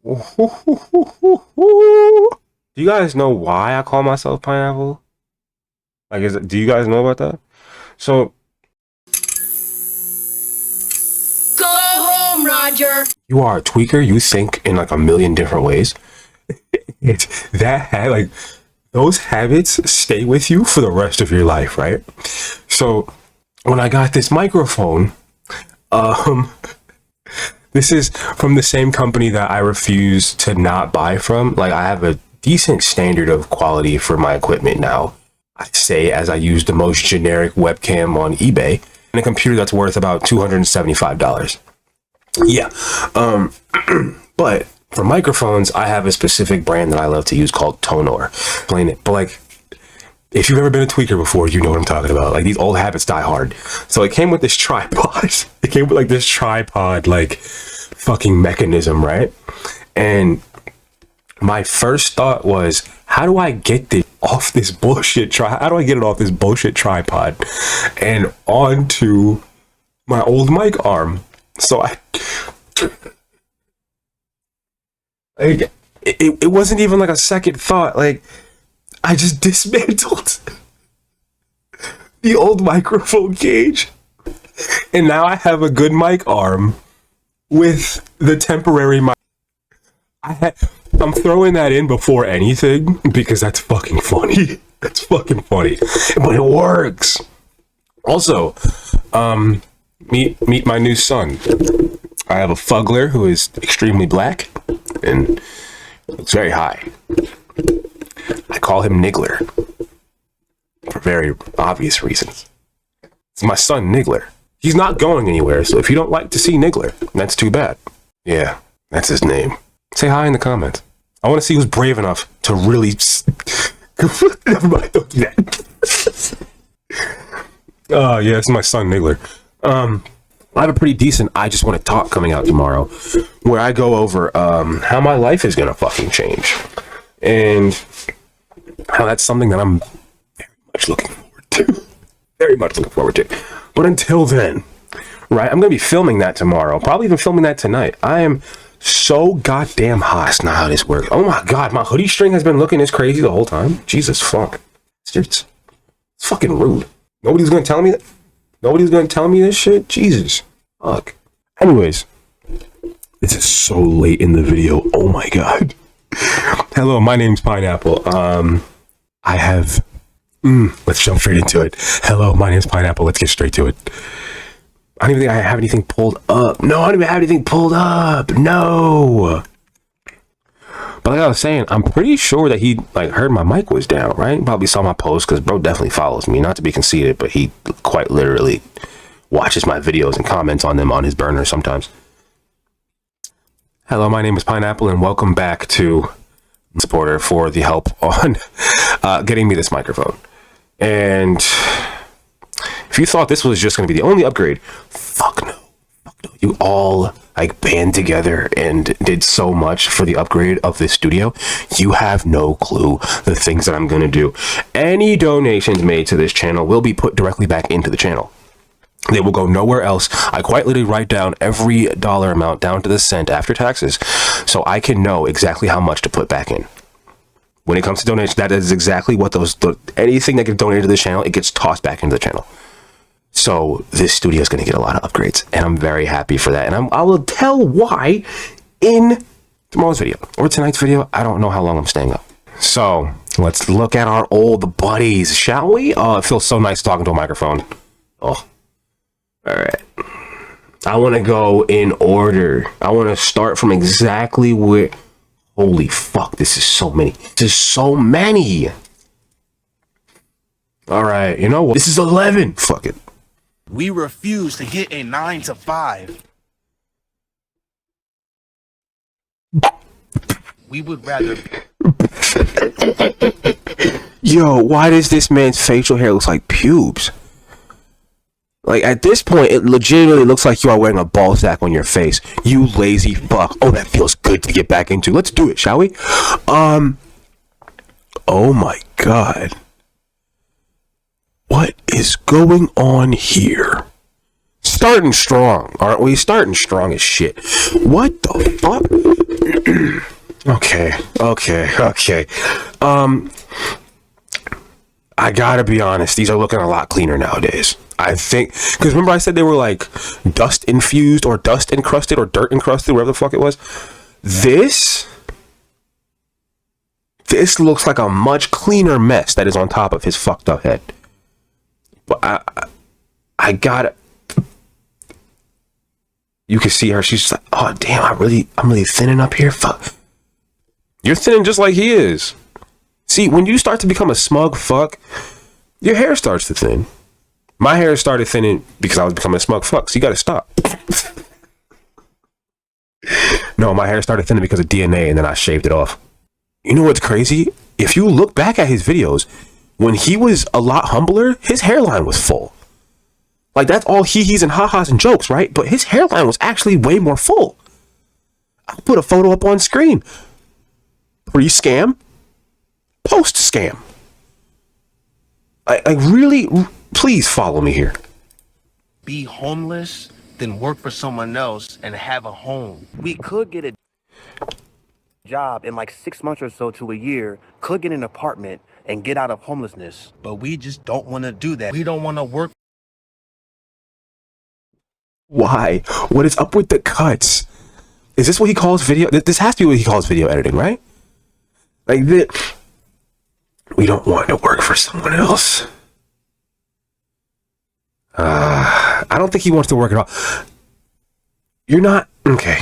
Do you guys know why I call myself Pineapple? Like, do you guys know about that? So, Go home, Roger. you are a tweaker. You think in like a million different ways. It's like those habits stay with you for the rest of your life, right? So, when I got this microphone, this is from the same company that I refuse to not buy from. Like, I have a decent standard of quality for my equipment now. I say as I use the most generic webcam on eBay and a computer that's worth about $275. Yeah. But for microphones, I have a specific brand that I love to use called Tonor. Explain it. But like, if you've ever been a tweaker before, you know what I'm talking about. Like, these old habits die hard. So it came with this tripod. It came with like this tripod, like fucking mechanism, right? And my first thought was, how do I get this off this bullshit how do I get it off this bullshit tripod and onto my old mic arm? So it wasn't even like a second thought. Like, I just dismantled the old microphone cage, and now I have a good mic arm with the temporary mic. I'm throwing that in before anything because that's fucking funny. That's fucking funny, but it works. Also, meet my new son. I have a Fuggler who is extremely black and looks very high. I call him Niggler for very obvious reasons. It's my son, Niggler. He's not going anywhere, so if you don't like to see Niggler, that's too bad. Yeah, that's his name. Say hi in the comments. I want to see who's brave enough to really... Never mind, don't do that. Yeah, it's my son, Niggler. I have a pretty decent I Just Want to Talk coming out tomorrow, where I go over how my life is going to fucking change. And how that's something that I'm very much looking forward to. Very much looking forward to. But until then, right, I'm going to be filming that tomorrow. Probably even filming that tonight. I am so goddamn hot. That's not how this works. Oh my god, my hoodie string has been looking this crazy the whole time. Jesus fuck. It's fucking rude. Nobody's going to tell me that? Nobody's going to tell me this shit? Jesus. Fuck. Anyways, this is so late in the video. Oh my god. Hello, my name's Pineapple. I have... let's jump straight into it. Hello, my name's Pineapple. Let's get straight to it. I don't even think I have anything pulled up. No, I don't even have anything pulled up. No. But like I was saying, I'm pretty sure that he like heard my mic was down, right? Probably saw my post because bro definitely follows me. Not to be conceited, but he quite literally watches my videos and comments on them on his burner sometimes. Hello, my name is Pineapple, and welcome back to Supporter for the help on getting me this microphone. And if you thought this was just going to be the only upgrade, fuck no. Fuck no. You all like band together and did so much for the upgrade of this studio. You have no clue the things that I'm going to do. Any donations made to this channel will be put directly back into the channel. They will go nowhere else. I quite literally write down every dollar amount down to the cent after taxes, so I can know exactly how much to put back in. When it comes to donations, that is exactly what anything that gets donated to this channel, it gets tossed back into the channel. So this studio is going to get a lot of upgrades, and I'm very happy for that. And I will tell why in tomorrow's video or tonight's video. I don't know how long I'm staying up. So let's look at our old buddies, shall we? Oh, it feels so nice talking to a microphone. Oh. All right, I want to go in order. I want to start from exactly where... Holy fuck, this is so many. This is so many. All right, you know what? This is 11. Fuck it. We refuse to get a 9 to 5. We would rather... Yo, why does this man's facial hair look like pubes? Like, at this point, it legitimately looks like you are wearing a ball sack on your face. You lazy fuck. Oh, that feels good to get back into. Let's do it, shall we? Oh my god. What is going on here? Starting strong, aren't we? Starting strong as shit. What the fuck? Okay. I gotta be honest, these are looking a lot cleaner nowadays. I think, because remember I said they were like dust infused or dust encrusted or dirt encrusted, whatever the fuck it was. This looks like a much cleaner mess that is on top of his fucked up head. But I gotta. You can see her. She's just like, oh damn, I'm really thinning up here. Fuck. You're thinning just like he is. See, when you start to become a smug fuck, your hair starts to thin. My hair started thinning because I was becoming a smug fuck. So you got to stop. No, my hair started thinning because of DNA, and then I shaved it off. You know what's crazy? If you look back at his videos, when he was a lot humbler, his hairline was full. Like, that's all he's and ha-has and jokes, right? But his hairline was actually way more full. I'll put a photo up on screen. Pre-scam, post-scam. Like really, please follow me here. Be homeless, then work for someone else and have a home. We could get a job in like 6 months or so to a year, could get an apartment and get out of homelessness. But we just don't want to do that. We don't want to work. Why? What is up with the cuts? Is this what he calls video? This has to be what he calls video editing, right? Like that. We don't want to work for someone else. I don't think he wants to work at all. You're not okay.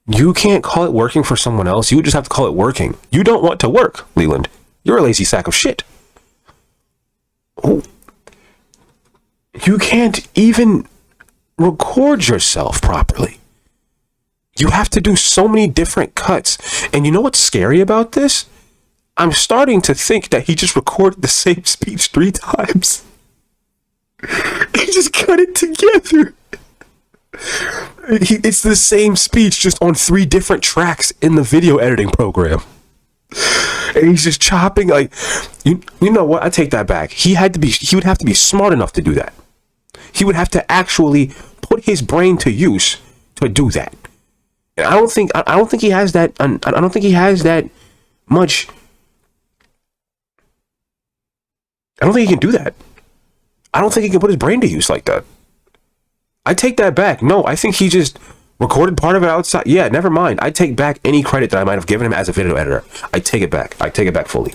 You can't call it working for someone else. You just have to call it working. You don't want to work, Leland. You're a lazy sack of shit. Oh. You can't even record yourself properly. You have to do so many different cuts. And you know what's scary about this? I'm starting to think that he just recorded the same speech 3 times. He just cut it together. It's the same speech, just on 3 different tracks in the video editing program. And he's just chopping, like, you know what? I take that back. He would have to be smart enough to do that. He would have to actually put his brain to use to do that. And I don't think he has that. I don't think he has that much. I don't think he can do that. I don't think he can put his brain to use like that. I take that back. No, I think he just recorded part of it outside. Yeah, never mind. I take back any credit that I might have given him as a video editor. I take it back. I take it back fully.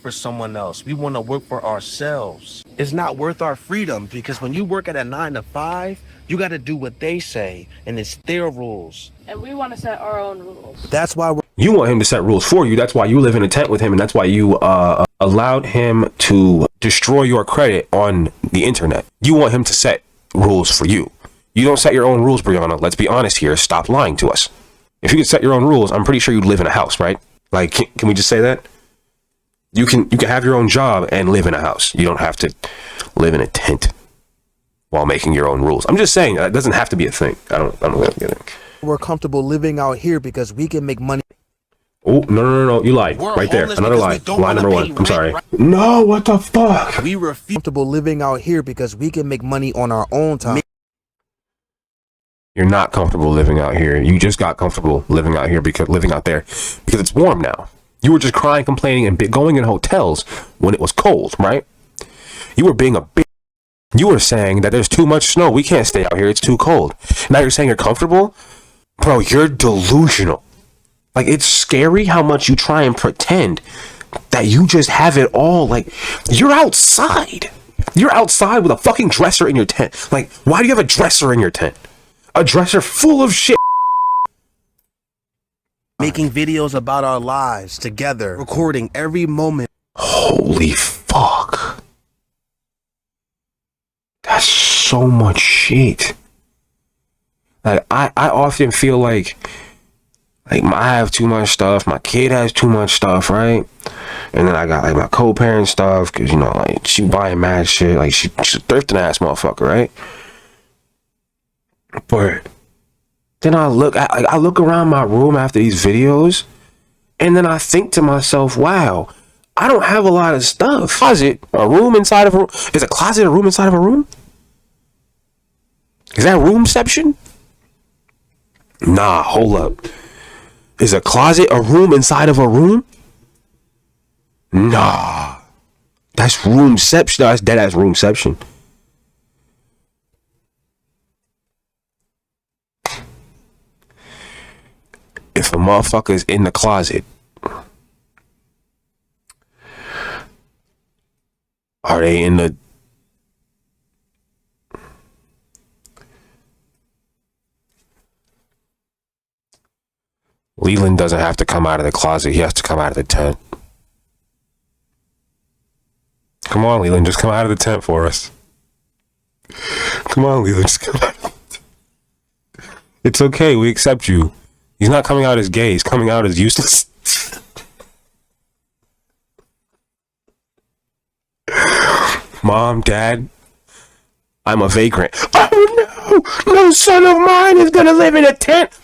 For someone else. We want to work for ourselves. It's not worth our freedom because when you work at a 9 to 5, you got to do what they say and it's their rules. And we want to set our own rules. That's why you want him to set rules for you. That's why you live in a tent with him, and that's why you allowed him to destroy your credit on the internet. You want him to set rules for you. You don't set your own rules, Brianna. Let's be honest here. Stop lying to us. If you could set your own rules, I'm pretty sure you'd live in a house, right? Like, can we just say that? You can have your own job and live in a house. You don't have to live in a tent while making your own rules. I'm just saying that doesn't have to be a thing. I don't get it. We're comfortable living out here because we can make money. Oh, no. You lied. Right there. Another lie. Lie number 1. I'm sorry. No, what the fuck? we refuse. Comfortable living out here because we can make money on our own time. You're not comfortable living out here. You just got comfortable living out here because it's warm now. You were just crying, complaining, and going in hotels when it was cold, right? You were being a bitch. You were saying that there's too much snow. We can't stay out here. It's too cold. Now you're saying you're comfortable? Bro, you're delusional. Like, it's scary how much you try and pretend that you just have it all. Like, you're outside. You're outside with a fucking dresser in your tent. Like, why do you have a dresser in your tent? A dresser full of shit. Making videos about our lives together, recording every moment. Holy fuck. That's so much shit. Like, I often feel like I have too much stuff. My kid has too much stuff, right? And then I got like my co-parent stuff because, you know, like she buying mad shit. Like she's a thrifting ass motherfucker, right? But then I look around my room after these videos, and then I think to myself, wow, I don't have a lot of stuff. Closet, a room inside of a room. Is a closet a room inside of a room? Is that roomception? Nah, hold up. Is a closet a room inside of a room? Nah. That's roomception. No, that's dead ass roomception. If a motherfucker's in the closet, are they in the... Leland doesn't have to come out of the closet. He has to come out of the tent. Come on, Leland. Just come out of the tent for us. Come on, Leland. Just come out of the tent. It's okay. We accept you. He's not coming out as gay. He's coming out as useless. Mom, Dad, I'm a vagrant. Oh no! No son of mine is gonna live in a tent.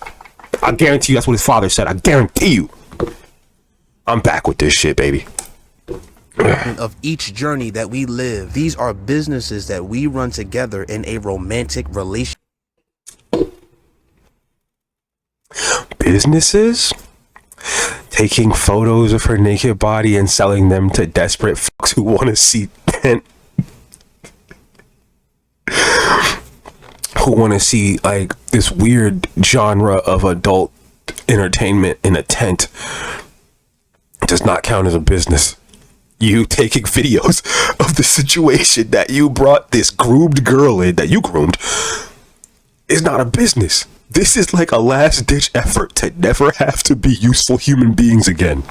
I guarantee you that's what his father said. I guarantee you. I'm back with this shit, baby. Of each journey that we live, these are businesses that we run together in a romantic relationship. Businesses? Taking photos of her naked body and selling them to desperate fucks who want to see tent. Who want to see like this weird genre of adult entertainment in a tent. Does not count as a business. You taking videos of the situation that you brought this groomed girl in, that you groomed, is not a business. This is like a last ditch effort to never have to be useful human beings again.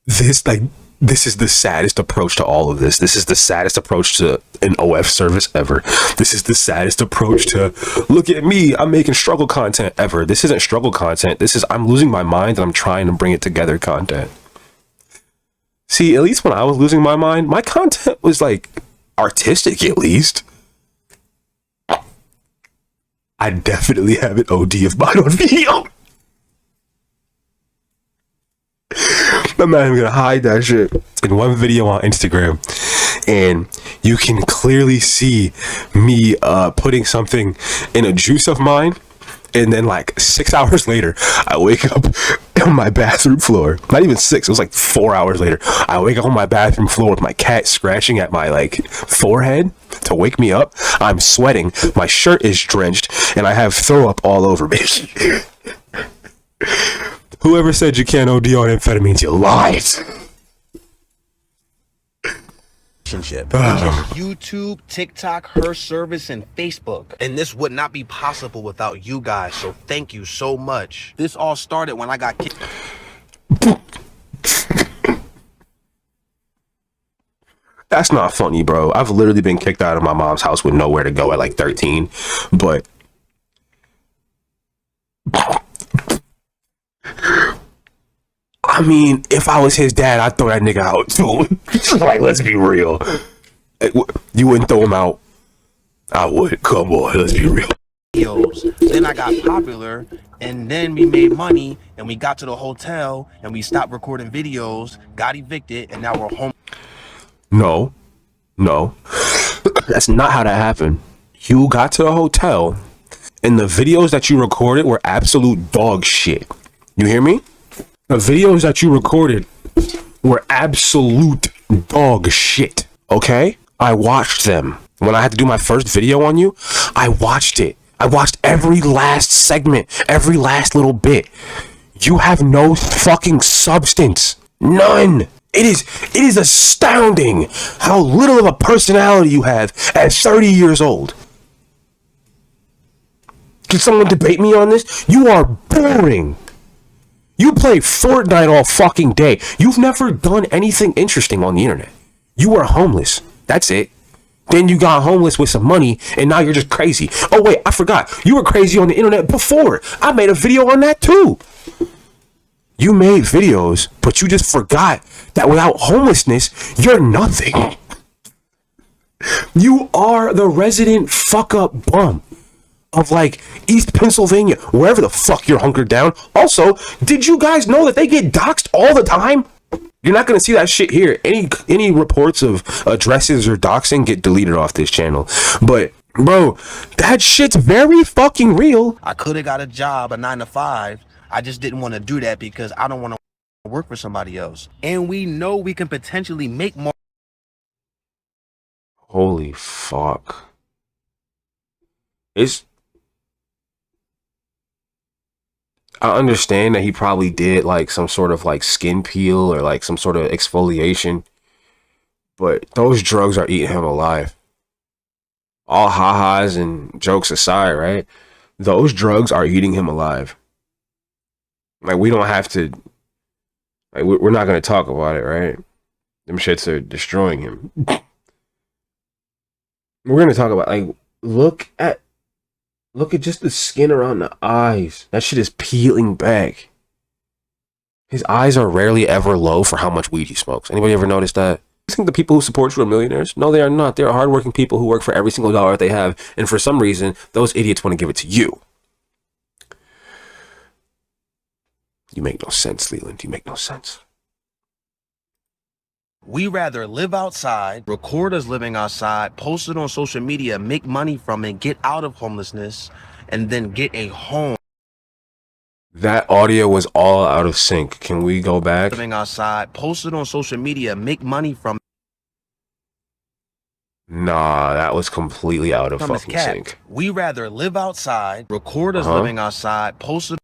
This is the saddest approach to all of this. This is the saddest approach to an OF service ever. This is the saddest approach to, look at me, I'm making struggle content ever. This isn't struggle content. This is, I'm losing my mind and I'm trying to bring it together content. See, at least when I was losing my mind, my content was like artistic at least. I definitely have an OD of mine on video. I'm not even gonna hide that shit. In one video on Instagram, and you can clearly see me putting something in a juice of mine, and then like 6 hours later, I wake up on my bathroom floor. Not even 6, it was like 4 hours later. I wake up on my bathroom floor with my cat scratching at my like forehead to wake me up. I'm sweating, my shirt is drenched, and I have throw up all over me. Whoever said you can't OD on amphetamines, you lied. YouTube, TikTok, her service, and Facebook. And this would not be possible without you guys, so thank you so much. This all started when I got kicked. That's not funny, bro. I've literally been kicked out of my mom's house with nowhere to go at like 13, but I mean, if I was his dad, I'd throw that nigga out too. Like, let's be real. You wouldn't throw him out? I would. Come on, let's be real. Then I got popular, and then we made money, and we got to the hotel, and we stopped recording videos, got evicted, and now we're home. No. That's not how that happened. You got to the hotel, and the videos that you recorded were absolute dog shit. You hear me? The videos that you recorded were absolute dog shit, okay? I watched them. When I had to do my first video on you, I watched it. I watched every last segment, every last little bit. You have no fucking substance. None. It is astounding how little of a personality you have at 30 years old. Can someone debate me on this? You are boring. You play Fortnite all fucking day. You've never done anything interesting on the internet. You were homeless. That's it. Then you got homeless with some money, and now you're just crazy. Oh, wait, I forgot. You were crazy on the internet before. I made a video on that, too. You made videos, but you just forgot that without homelessness, you're nothing. You are the resident fuck-up bum of like East Pennsylvania, wherever the fuck you're hunkered down. Also, did you guys know that they get doxxed all the time? You're not gonna see that shit here. Any reports of addresses or doxing get deleted off this channel. But Bro, that shit's very fucking real. I could have got a job, a 9 to 5. I just didn't want to do that because I don't want to work for somebody else. And we know we can potentially make more. Holy fuck. I understand that he probably did like some sort of like skin peel or like some sort of exfoliation, but those drugs are eating him alive. All ha-has and jokes aside, right? Those drugs are eating him alive. Like, we don't have to, like, we're not going to talk about it, right? Them shits are destroying him. We're going to talk about, like, look at just the skin around the eyes. That shit is peeling back. His eyes are rarely ever low for how much weed he smokes. Anybody ever notice that? You think the people who support you are millionaires? No, they are not. They are hardworking people who work for every single dollar that they have. And for some reason, those idiots want to give it to you. You make no sense, Leland. You make no sense. We rather live outside, record us living outside, post it on social media, make money from it, get out of homelessness, and then get a home. That audio was all out of sync. Can we go back? Living outside, post it on social media, make money from it. Nah, that was completely out of fucking sync. We rather live outside, record us living outside, post it.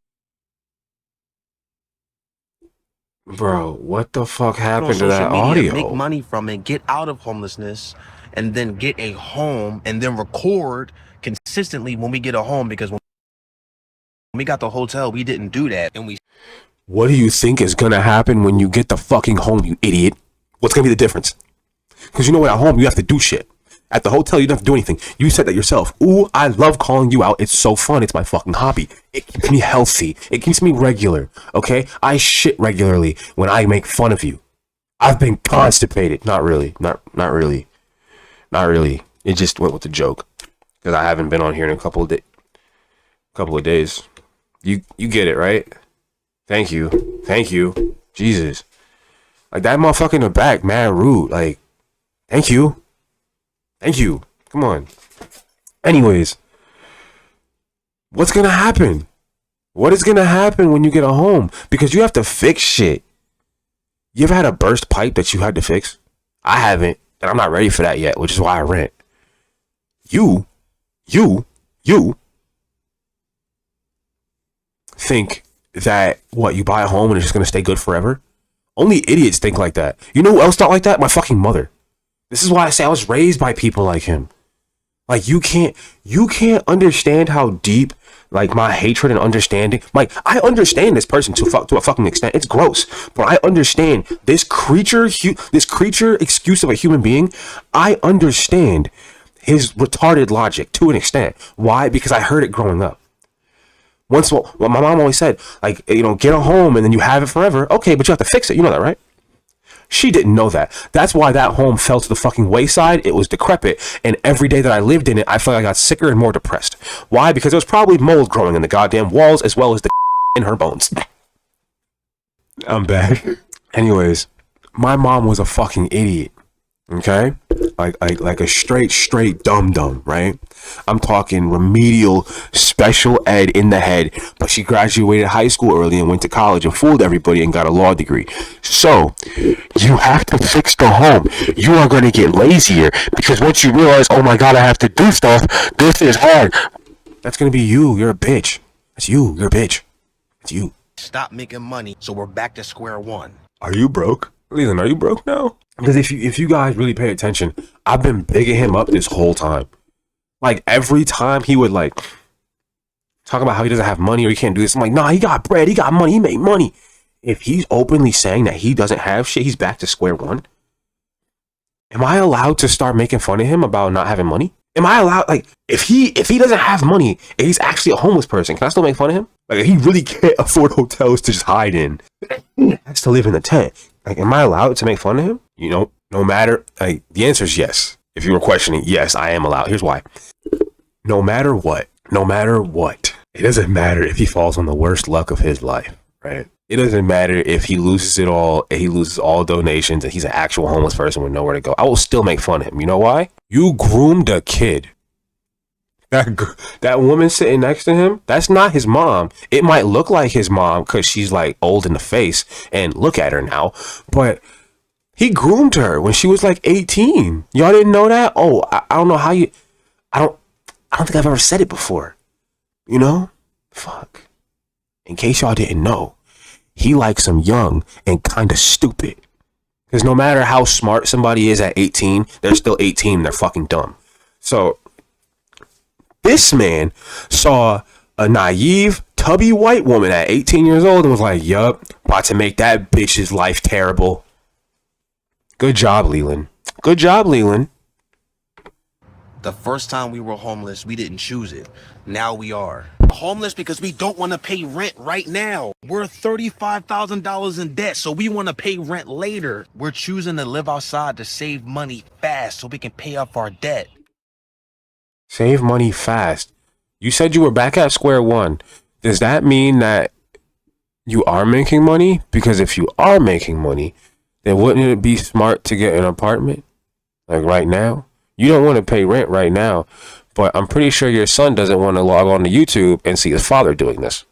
Bro, what the fuck happened to that audio? Make money from it, get out of homelessness, and then get a home, and then record consistently when we get a home, because when we got the hotel, we didn't do that. And what do you think is gonna happen when you get the fucking home, you idiot? What's gonna be the difference? Because you know what, at home you have to do shit. At the hotel you don't have to do anything. You said that yourself. Ooh, I love calling you out. It's so fun. It's my fucking hobby. It keeps me healthy. It keeps me regular. Okay? I shit regularly when I make fun of you. I've been constipated. Not really. Not really. Not really. It just went with the joke. Because I haven't been on here in a couple of days. You get it, right? Thank you. Thank you. Jesus. Like, that motherfucker in the back, mad rude. Like, thank you. Thank you. Come on. Anyways, what's gonna happen? What is gonna happen when you get a home? Because you have to fix shit. You ever had a burst pipe that you had to fix? I haven't, and I'm not ready for that yet, which is why I rent. You think that, what, you buy a home and it's just gonna stay good forever? Only idiots think like that. You know who else thought like that? My fucking mother. This is why I say I was raised by people like him. Like, you can't understand how deep, like, my hatred and understanding. Like, I understand this person to a fucking extent. It's gross, but I understand this creature excuse of a human being. I understand his retarded logic to an extent. Why? Because I heard it growing up. Well, my mom always said, like, you know, get a home and then you have it forever. Okay, but you have to fix it. You know that, right? She didn't know that. That's why that home fell to the fucking wayside. It was decrepit. And every day that I lived in it, I felt like I got sicker and more depressed. Why? Because there was probably mold growing in the goddamn walls as well as the in her bones. I'm back. Anyways, my mom was a fucking idiot. Okay? Like a straight dum-dum, right? I'm talking remedial special ed in the head, but she graduated high school early and went to college and fooled everybody and got a law degree. So, you have to fix the home. You are going to get lazier because once you realize, oh my God, I have to do stuff, this is hard. That's going to be you. You're a bitch. That's you. You're a bitch. It's you. Stop making money, so we're back to square one. Are you broke? Leland, are you broke now? Because if you guys really pay attention, I've been bigging him up this whole time. Like, every time he would, like, talk about how he doesn't have money or he can't do this, I'm like, nah, he got bread, he got money, he made money. If he's openly saying that he doesn't have shit, he's back to square one. Am I allowed to start making fun of him about not having money? Am I allowed, like, if he doesn't have money and he's actually a homeless person, can I still make fun of him? Like, he really can't afford hotels to just hide in. He has to live in a tent. Like, am I allowed to make fun of him? You know, no matter, like, the answer is yes. If you were questioning, yes, I am allowed. Here's why. No matter what, it doesn't matter if he falls on the worst luck of his life, right? It doesn't matter if he loses it all, and he loses all donations, and he's an actual homeless person with nowhere to go. I will still make fun of him. You know why? You groomed a kid. That woman sitting next to him, that's not his mom. It might look like his mom because she's like old in the face, and look at her now. But he groomed her when she was like 18. Y'all didn't know that? Oh, I don't know how you. I don't think I've ever said it before. You know? Fuck. In case y'all didn't know, he likes them young and kind of stupid. Because no matter how smart somebody is at 18, they're still 18 and they're fucking dumb. So this man saw a naive, tubby white woman at 18 years old and was like, yup, about to make that bitch's life terrible. Good job, Leland. Good job, Leland. The first time we were homeless, we didn't choose it. Now we are. Homeless because we don't want to pay rent right now. We're $35,000 in debt, so we want to pay rent later. We're choosing to live outside to save money fast so we can pay off our debt. Save money fast. You said you were back at square one. Does that mean that you are making money? Because if you are making money, then wouldn't it be smart to get an apartment? Like right now? You don't want to pay rent right now, but I'm pretty sure your son doesn't want to log on to YouTube and see his father doing this.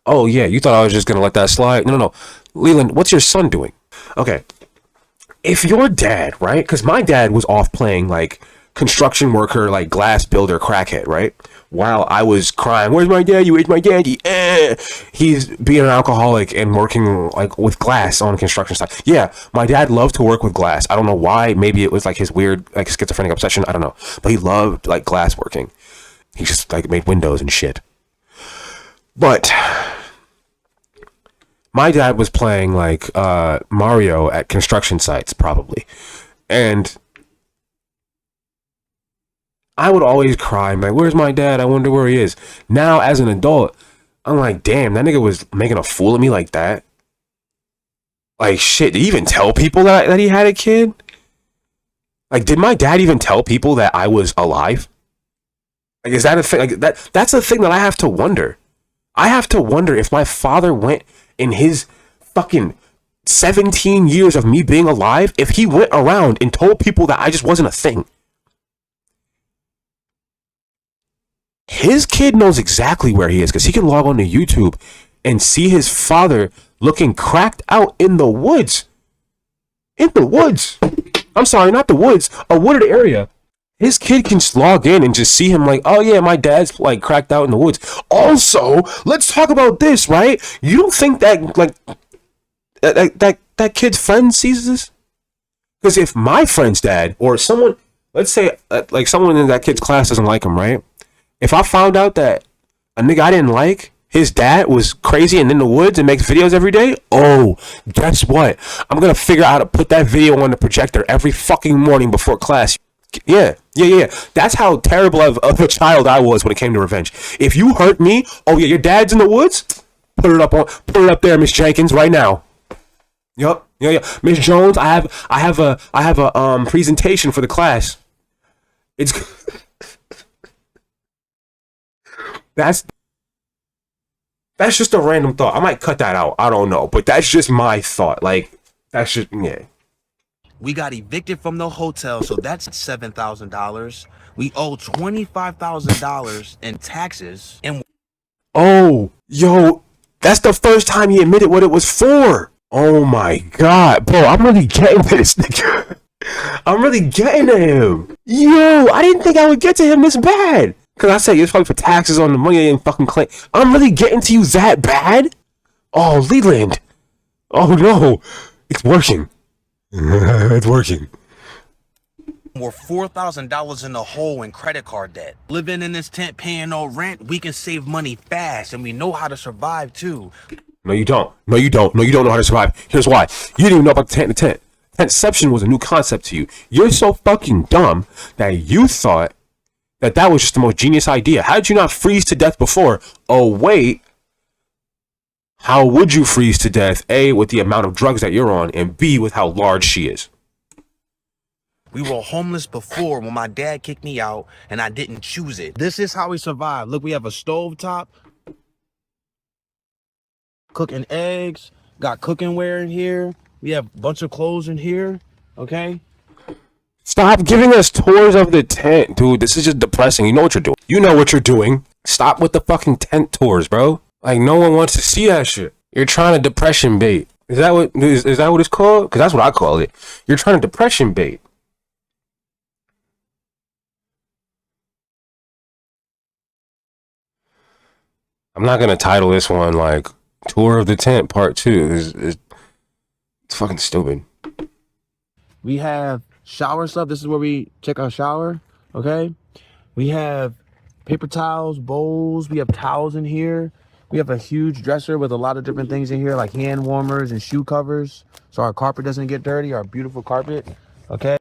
Oh yeah, you thought I was just going to let that slide? No. Leland, what's your son doing? Okay. If your dad, right? Because my dad was off playing like construction worker, like glass builder crackhead, right? While I was crying, where's my dad? You ate my daddy. He's being an alcoholic and working like with glass on construction site. Yeah, my dad loved to work with glass. I don't know why. Maybe it was like his weird like schizophrenic obsession. I don't know. But he loved like glass working. He just like made windows and shit. But my dad was playing like Mario at construction sites probably. And I would always cry, like, where's my dad? I wonder where he is. Now, as an adult, I'm like, damn, that nigga was making a fool of me like that. Like, shit, did he even tell people that he had a kid? Like, did my dad even tell people that I was alive? Like, is that a thing? Like, that's a thing that I have to wonder. I have to wonder if my father went in his fucking 17 years of me being alive, if he went around and told people that I just wasn't a thing. His kid knows exactly where he is because he can log on to YouTube and see his father looking cracked out in the woods. In the woods. I'm sorry, not the woods, a wooded area. His kid can log in and just see him like, oh yeah, my dad's like cracked out in the woods. Also, let's talk about this, right? You don't think that like that kid's friend sees this? Because if my friend's dad or someone, let's say like someone in that kid's class doesn't like him, right? If I found out that a nigga I didn't like, his dad was crazy and in the woods and makes videos every day, oh, guess what? I'm going to figure out how to put that video on the projector every fucking morning before class. Yeah. That's how terrible of a child I was when it came to revenge. If you hurt me, oh yeah, your dad's in the woods? Put it up there, Miss Jenkins, right now. Yup. Yeah. Miss Jones, I have a presentation for the class. It's That's just a random thought. I might cut that out. I don't know. But that's just my thought. Like, that's just, yeah. We got evicted from the hotel, so that's $7,000. We owe $25,000 in taxes. And oh, yo, that's the first time he admitted what it was for. Oh my God. Bro, I'm really getting to this nigga. I'm really getting to him. Yo, I didn't think I would get to him this bad. Because I said it's probably for taxes on the money they didn't fucking claim. I'm really getting to you that bad? Oh, Leland. Oh, no. It's working. It's working. we're $4,000 in the hole in credit card debt. Living in this tent, paying no rent, we can save money fast, and we know how to survive, too. No, you don't. No, you don't know how to survive. Here's why. You didn't even know about the tent in the tent. Tentception was a new concept to you. You're so fucking dumb that you thought that was just the most genius idea. How did you not freeze to death before? Oh, wait. How would you freeze to death? A, with the amount of drugs that you're on, and B, with how large she is. We were homeless before when my dad kicked me out and I didn't choose it. This is how we survive. Look, we have a stove top, cooking eggs, got cooking ware in here. We have a bunch of clothes in here, okay? Stop giving us tours of the tent, dude. This is just depressing. You know what you're doing. You know what you're doing. Stop with the fucking tent tours, bro. Like, no one wants to see that shit. You're trying to depression bait. Is that what it's called? Because that's what I call it. You're trying to depression bait. I'm not gonna title this one like Tour of the Tent Part 2. It's fucking stupid. We have shower stuff. This is where we check our shower. Okay. We have paper towels, bowls. We have towels in here. We have a huge dresser with a lot of different things in here, like hand warmers and shoe covers, so our carpet doesn't get dirty, our beautiful carpet. Okay.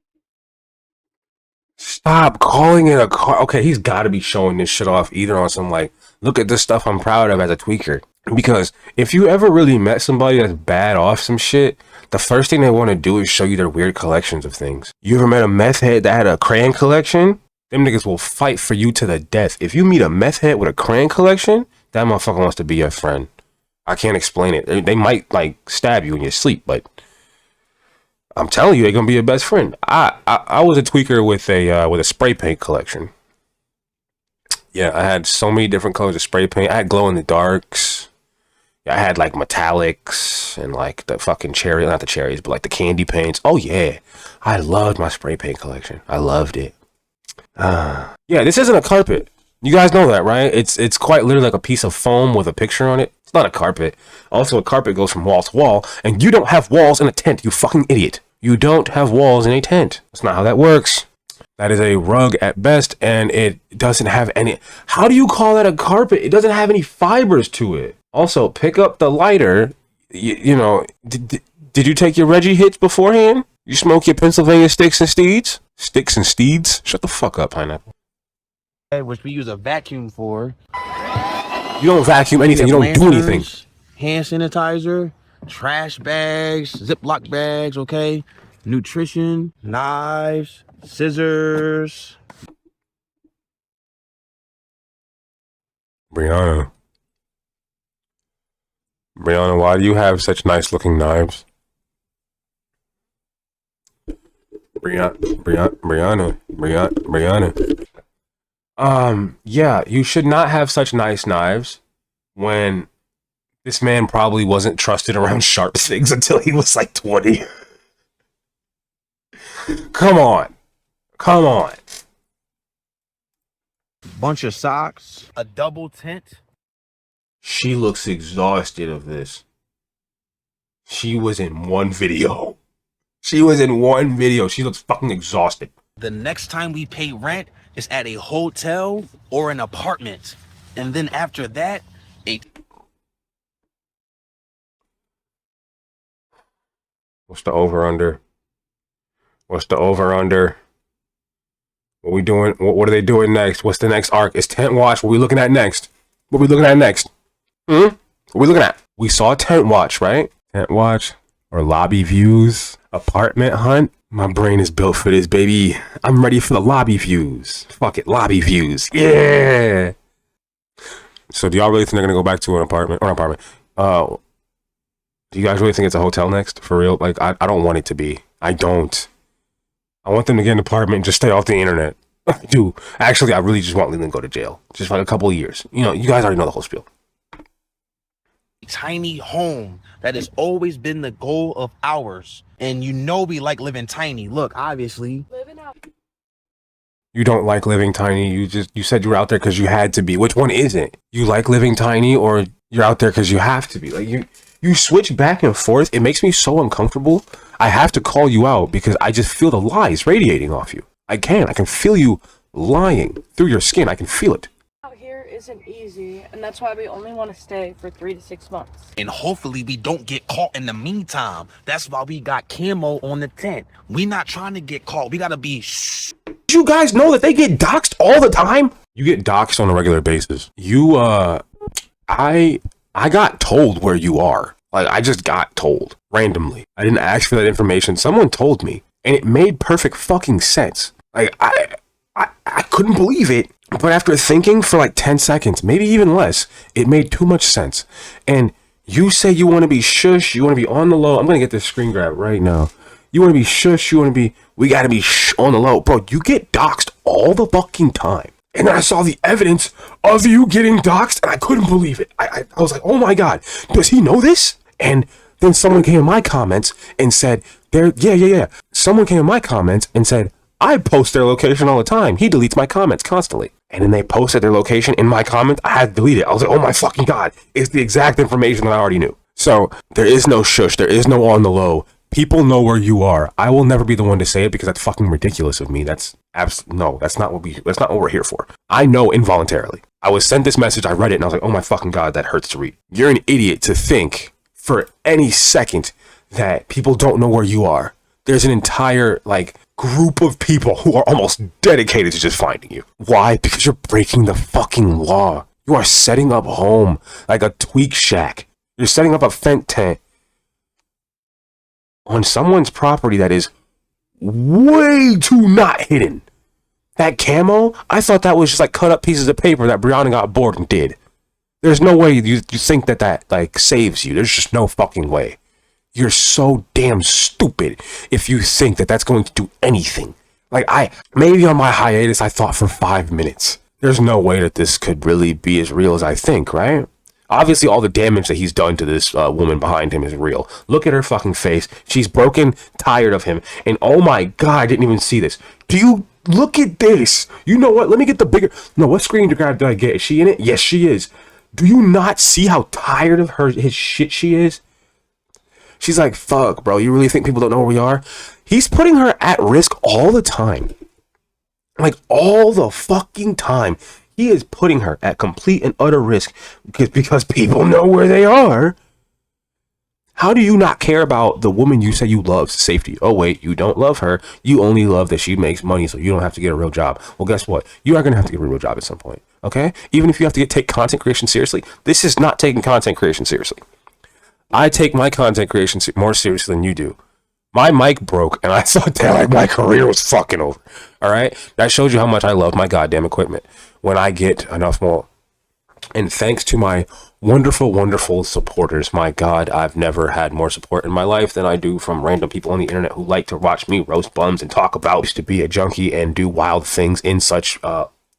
Stop calling it a car. Okay, he's got to be showing this shit off either on some like, look at this stuff I'm proud of as a tweaker. Because if you ever really met somebody that's bad off some shit, the first thing they want to do is show you their weird collections of things. You ever met a meth head that had a crayon collection? Them niggas will fight for you to the death. If you meet a meth head with a crayon collection, that motherfucker wants to be your friend. I can't explain it. They might like stab you in your sleep, but I'm telling you, they're gonna be your best friend. I was a tweaker with a spray paint collection. Yeah, I had so many different colors of spray paint. I had glow in the darks. I had like metallics and like the fucking cherry, not the cherries, but like the candy paints. Oh yeah, I loved my spray paint collection. I loved it. Yeah, this isn't a carpet. You guys know that, right? It's quite literally like a piece of foam with a picture on it. It's not a carpet. Also, a carpet goes from wall to wall, and you don't have walls in a tent, you fucking idiot. You don't have walls in a tent. That's not how that works. That is a rug at best, and it doesn't have any... How do you call that a carpet? It doesn't have any fibers to it. Also, pick up the lighter. You know, did you take your Reggie hits beforehand? You smoke your Pennsylvania sticks and steeds? Sticks and steeds? Shut the fuck up, Pineapple. Which we use a vacuum for. You don't vacuum anything. You don't do anything. Hand sanitizer, trash bags, Ziploc bags, okay? Nutrition, knives, scissors. Brianna, why do you have such nice looking knives? Brianna. Yeah, you should not have such nice knives when this man probably wasn't trusted around sharp things until he was like 20. Come on. Bunch of socks, a double tent. She looks exhausted of this. She was in one video. She looks fucking exhausted. The next time we pay rent is at a hotel or an apartment. And then after that, What's the over-under? What we doing? What are they doing next? What's the next arc? It's Tent Watch. What are we looking at next? What are we looking at next? What are we looking at? We saw Tent Watch, right? Tent Watch or lobby views, apartment hunt. My brain is built for this, baby. I'm ready for the lobby views. Fuck it, lobby views. Yeah. So do y'all really think they're gonna go back to an apartment? Do you guys really think it's a hotel next? For real? Like, I don't want it to be. I don't. I want them to get an apartment and just stay off the internet. I do. Actually, I really just want Leland to go to jail. Just for like a couple of years. You know, you guys already know the whole spiel. tiny home. That has always been the goal of ours. And you know we like living tiny. Look, obviously. Living out. You don't like living tiny. You said you were out there because you had to be. Which one is it? You like living tiny or you're out there because you have to be? Like you switch back and forth. It makes me so uncomfortable. I have to call you out because I just feel the lies radiating off you. I can feel you lying through your skin. I can feel it. Out here isn't easy, and that's why we only want to stay for 3 to 6 months. And hopefully we don't get caught in the meantime. That's why we got camo on the tent. We not trying to get caught. We gotta be shh. You guys know that they get doxxed all the time? You get doxxed on a regular basis. I got told where you are. Like, I just got told randomly. I didn't ask for that information. Someone told me, and it made perfect fucking sense. Like, I couldn't believe it. But after thinking for like 10 seconds, maybe even less, it made too much sense. And you say you want to be shush, you want to be on the low. I'm going to get this screen grab right now. You want to be shush. You want to be, we got to be on the low. Bro, you get doxxed all the fucking time. And then I saw the evidence of you getting doxxed, and I couldn't believe it. I was like, oh my God, does he know this? And then someone came in my comments and said, yeah. Someone came in my comments and said, I post their location all the time. He deletes my comments constantly. And then they posted their location in my comments. I had to delete it. I was like, oh my fucking God. It's the exact information that I already knew. So there is no shush. There is no on the low. People know where you are. I will never be the one to say it because that's fucking ridiculous of me. That's no, that's not what we're here for. I know involuntarily. I was sent this message. I read it and I was like, oh my fucking God, that hurts to read. You're an idiot to think for any second that people don't know where you are. There's an entire group of people who are almost dedicated to just finding you. Why? Because you're breaking the fucking law. You are setting up home like a tweak shack. You're setting up a fent tent on someone's property that is way too not hidden. That camo, I thought that was just cut up pieces of paper that Brianna got bored and did. There's no way you think that saves you. There's just no fucking way. You're so damn stupid if you think that that's going to do anything. Maybe on my hiatus, I thought for 5 minutes. There's no way that this could really be as real as I think, right? Obviously, all the damage that he's done to this woman behind him is real. Look at her fucking face. She's broken, tired of him. And oh my God, I didn't even see this. Do you look at this? You know what? Let me get the bigger. No, what screen did I get? Is she in it? Yes, she is. Do you not see how tired of his shit she is? She's like, fuck, bro, you really think people don't know where we are? He's putting her at risk all the time. All the fucking time. He is putting her at complete and utter risk because people know where they are. How do you not care about the woman you say you love's safety? Oh, wait, you don't love her. You only love that she makes money so you don't have to get a real job. Well, guess what? You are going to have to get a real job at some point, okay? Even if you have to take content creation seriously, this is not taking content creation seriously. I take my content creation more seriously than you do. My mic broke, and I thought that my career was fucking over. All right? That shows you how much I love my goddamn equipment. When I get enough more. And thanks to my wonderful, wonderful supporters. My God, I've never had more support in my life than I do from random people on the internet who like to watch me roast bums and talk about to be a junkie and do wild things in such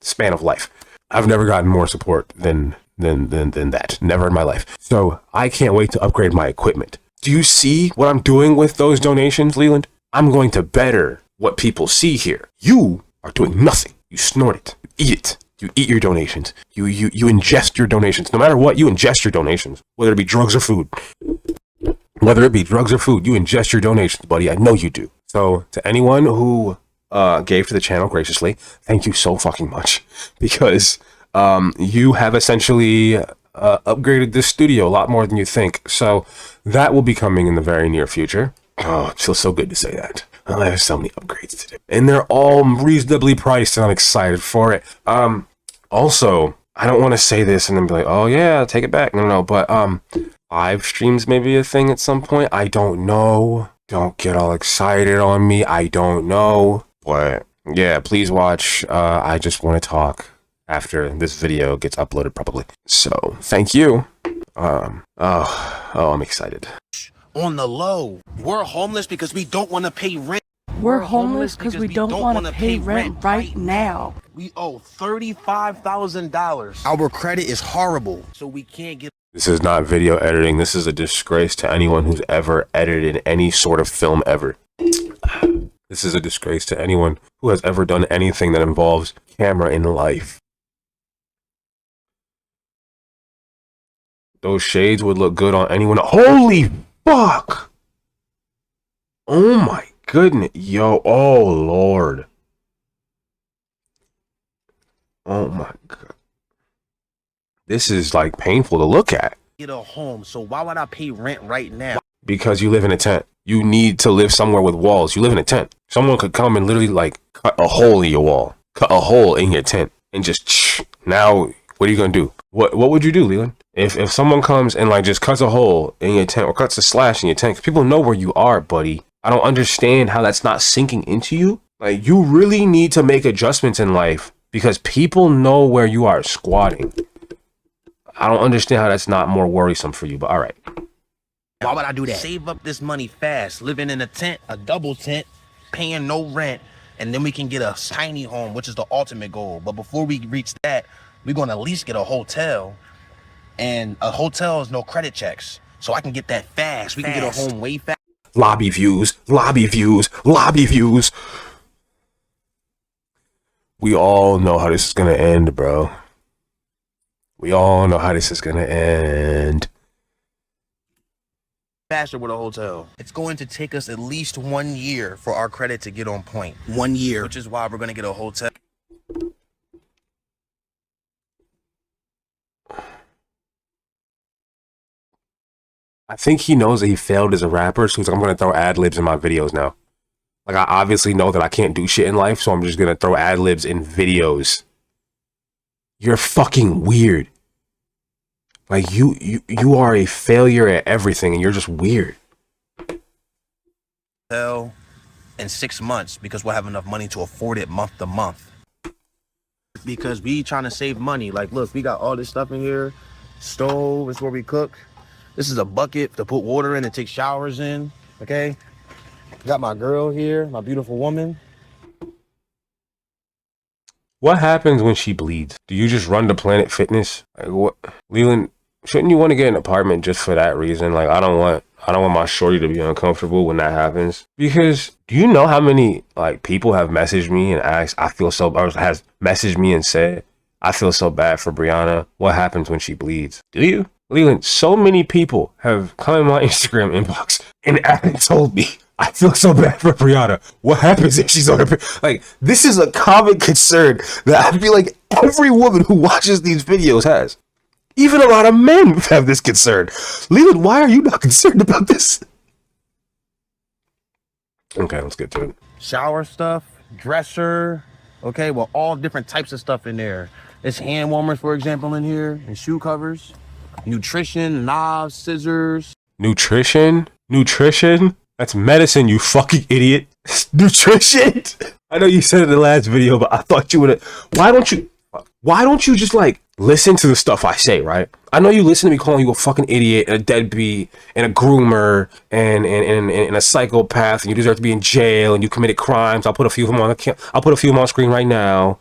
span of life. I've never gotten more support than that. Never in my life. So I can't wait to upgrade my equipment. Do you see what I'm doing with those donations, Leland? I'm going to better what people see here. You are doing nothing. You snort it. You eat it. You eat your donations. You ingest your donations. No matter what, you ingest your donations. Whether it be drugs or food. Whether it be drugs or food, you ingest your donations, buddy. I know you do. So to anyone who gave to the channel graciously, thank you so fucking much. Because you have essentially upgraded this studio a lot more than you think. So that will be coming in the very near future. Oh, it feels so good to say that. I have so many upgrades to do. And they're all reasonably priced, and I'm excited for it. Also, I don't want to say this and then be like, oh yeah, take it back. No, but live streams may be a thing at some point. I don't know. Don't get all excited on me. I don't know. But yeah, please watch. I just want to talk after this video gets uploaded probably. So thank you. I'm excited. On the low, we're homeless because we don't want to pay rent. We're homeless because we don't want to pay rent right now. We owe $35,000. Our credit is horrible, so we can't get. This is not video editing. This is a disgrace to anyone who's ever edited any sort of film ever. This is a disgrace to anyone who has ever done anything that involves camera in life. Those shades would look good on anyone. Holy fuck! Oh my goodness. Yo, oh Lord. Oh my God. This is like painful to look at. Get a home, so why would I pay rent right now? Because you live in a tent. You need to live somewhere with walls. You live in a tent. Someone could come and literally like cut a hole in your wall. Cut a hole in your tent. And just, now, what are you going to do? What would you do, Leland? If someone comes and like just cuts a hole in your tent or cuts a slash in your tent, 'cause people know where you are, buddy. I don't understand how that's not sinking into you. Like, you really need to make adjustments in life because people know where you are squatting. I don't understand how that's not more worrisome for you, but all right. Why would I do that? Save up this money fast, living in a tent, a double tent, paying no rent, and then we can get a tiny home, which is the ultimate goal. But before we reach that, we're gonna at least get a hotel, and a hotel is no credit checks. So I can get that fast. We can get a home way fast. Lobby views, lobby views, lobby views. We all know how this is gonna end, bro. We all know how this is gonna end. Faster with a hotel. It's going to take us at least 1 year for our credit to get on point. 1 year. Which is why we're gonna get a hotel. I think he knows that he failed as a rapper, so he's like, I'm gonna throw ad libs in my videos now. Like, I obviously know that I can't do shit in life, so I'm just gonna throw ad libs in videos. You're fucking weird. Like, you are a failure at everything, and you're just weird. Hotel in 6 months because we'll have enough money to afford it month to month. Because we trying to save money. Like, look, we got all this stuff in here. Stove is where we cook. This is a bucket to put water in and take showers in. Okay. Got my girl here, my beautiful woman. What happens when she bleeds? Do you just run to Planet Fitness? Like, what, Leland? Shouldn't you want to get an apartment just for that reason? Like, I don't want my shorty to be uncomfortable when that happens. Because do you know how many like people have messaged me and asked, or has messaged me and said, I feel so bad for Brianna. What happens when she bleeds? Do you? Leland, so many people have come in my Instagram inbox and told me, I feel so bad for Brianna. What happens if she's on her period? Like, this is a common concern that I feel like every woman who watches these videos has. Even a lot of men have this concern. Leland, why are you not concerned about this? Okay, let's get to it. Shower stuff, dresser, okay, well, all different types of stuff in there. There's hand warmers, for example, in here, and shoe covers, nutrition, knives, scissors. Nutrition? That's medicine, you fucking idiot. Nutrition? I know you said it in the last video, but I thought you would have. Why don't you just like listen to the stuff I say, right? I know you listen to me calling you a fucking idiot and a deadbeat and a groomer and a psychopath and you deserve to be in jail and you committed crimes. I'll put a few of them on screen right now.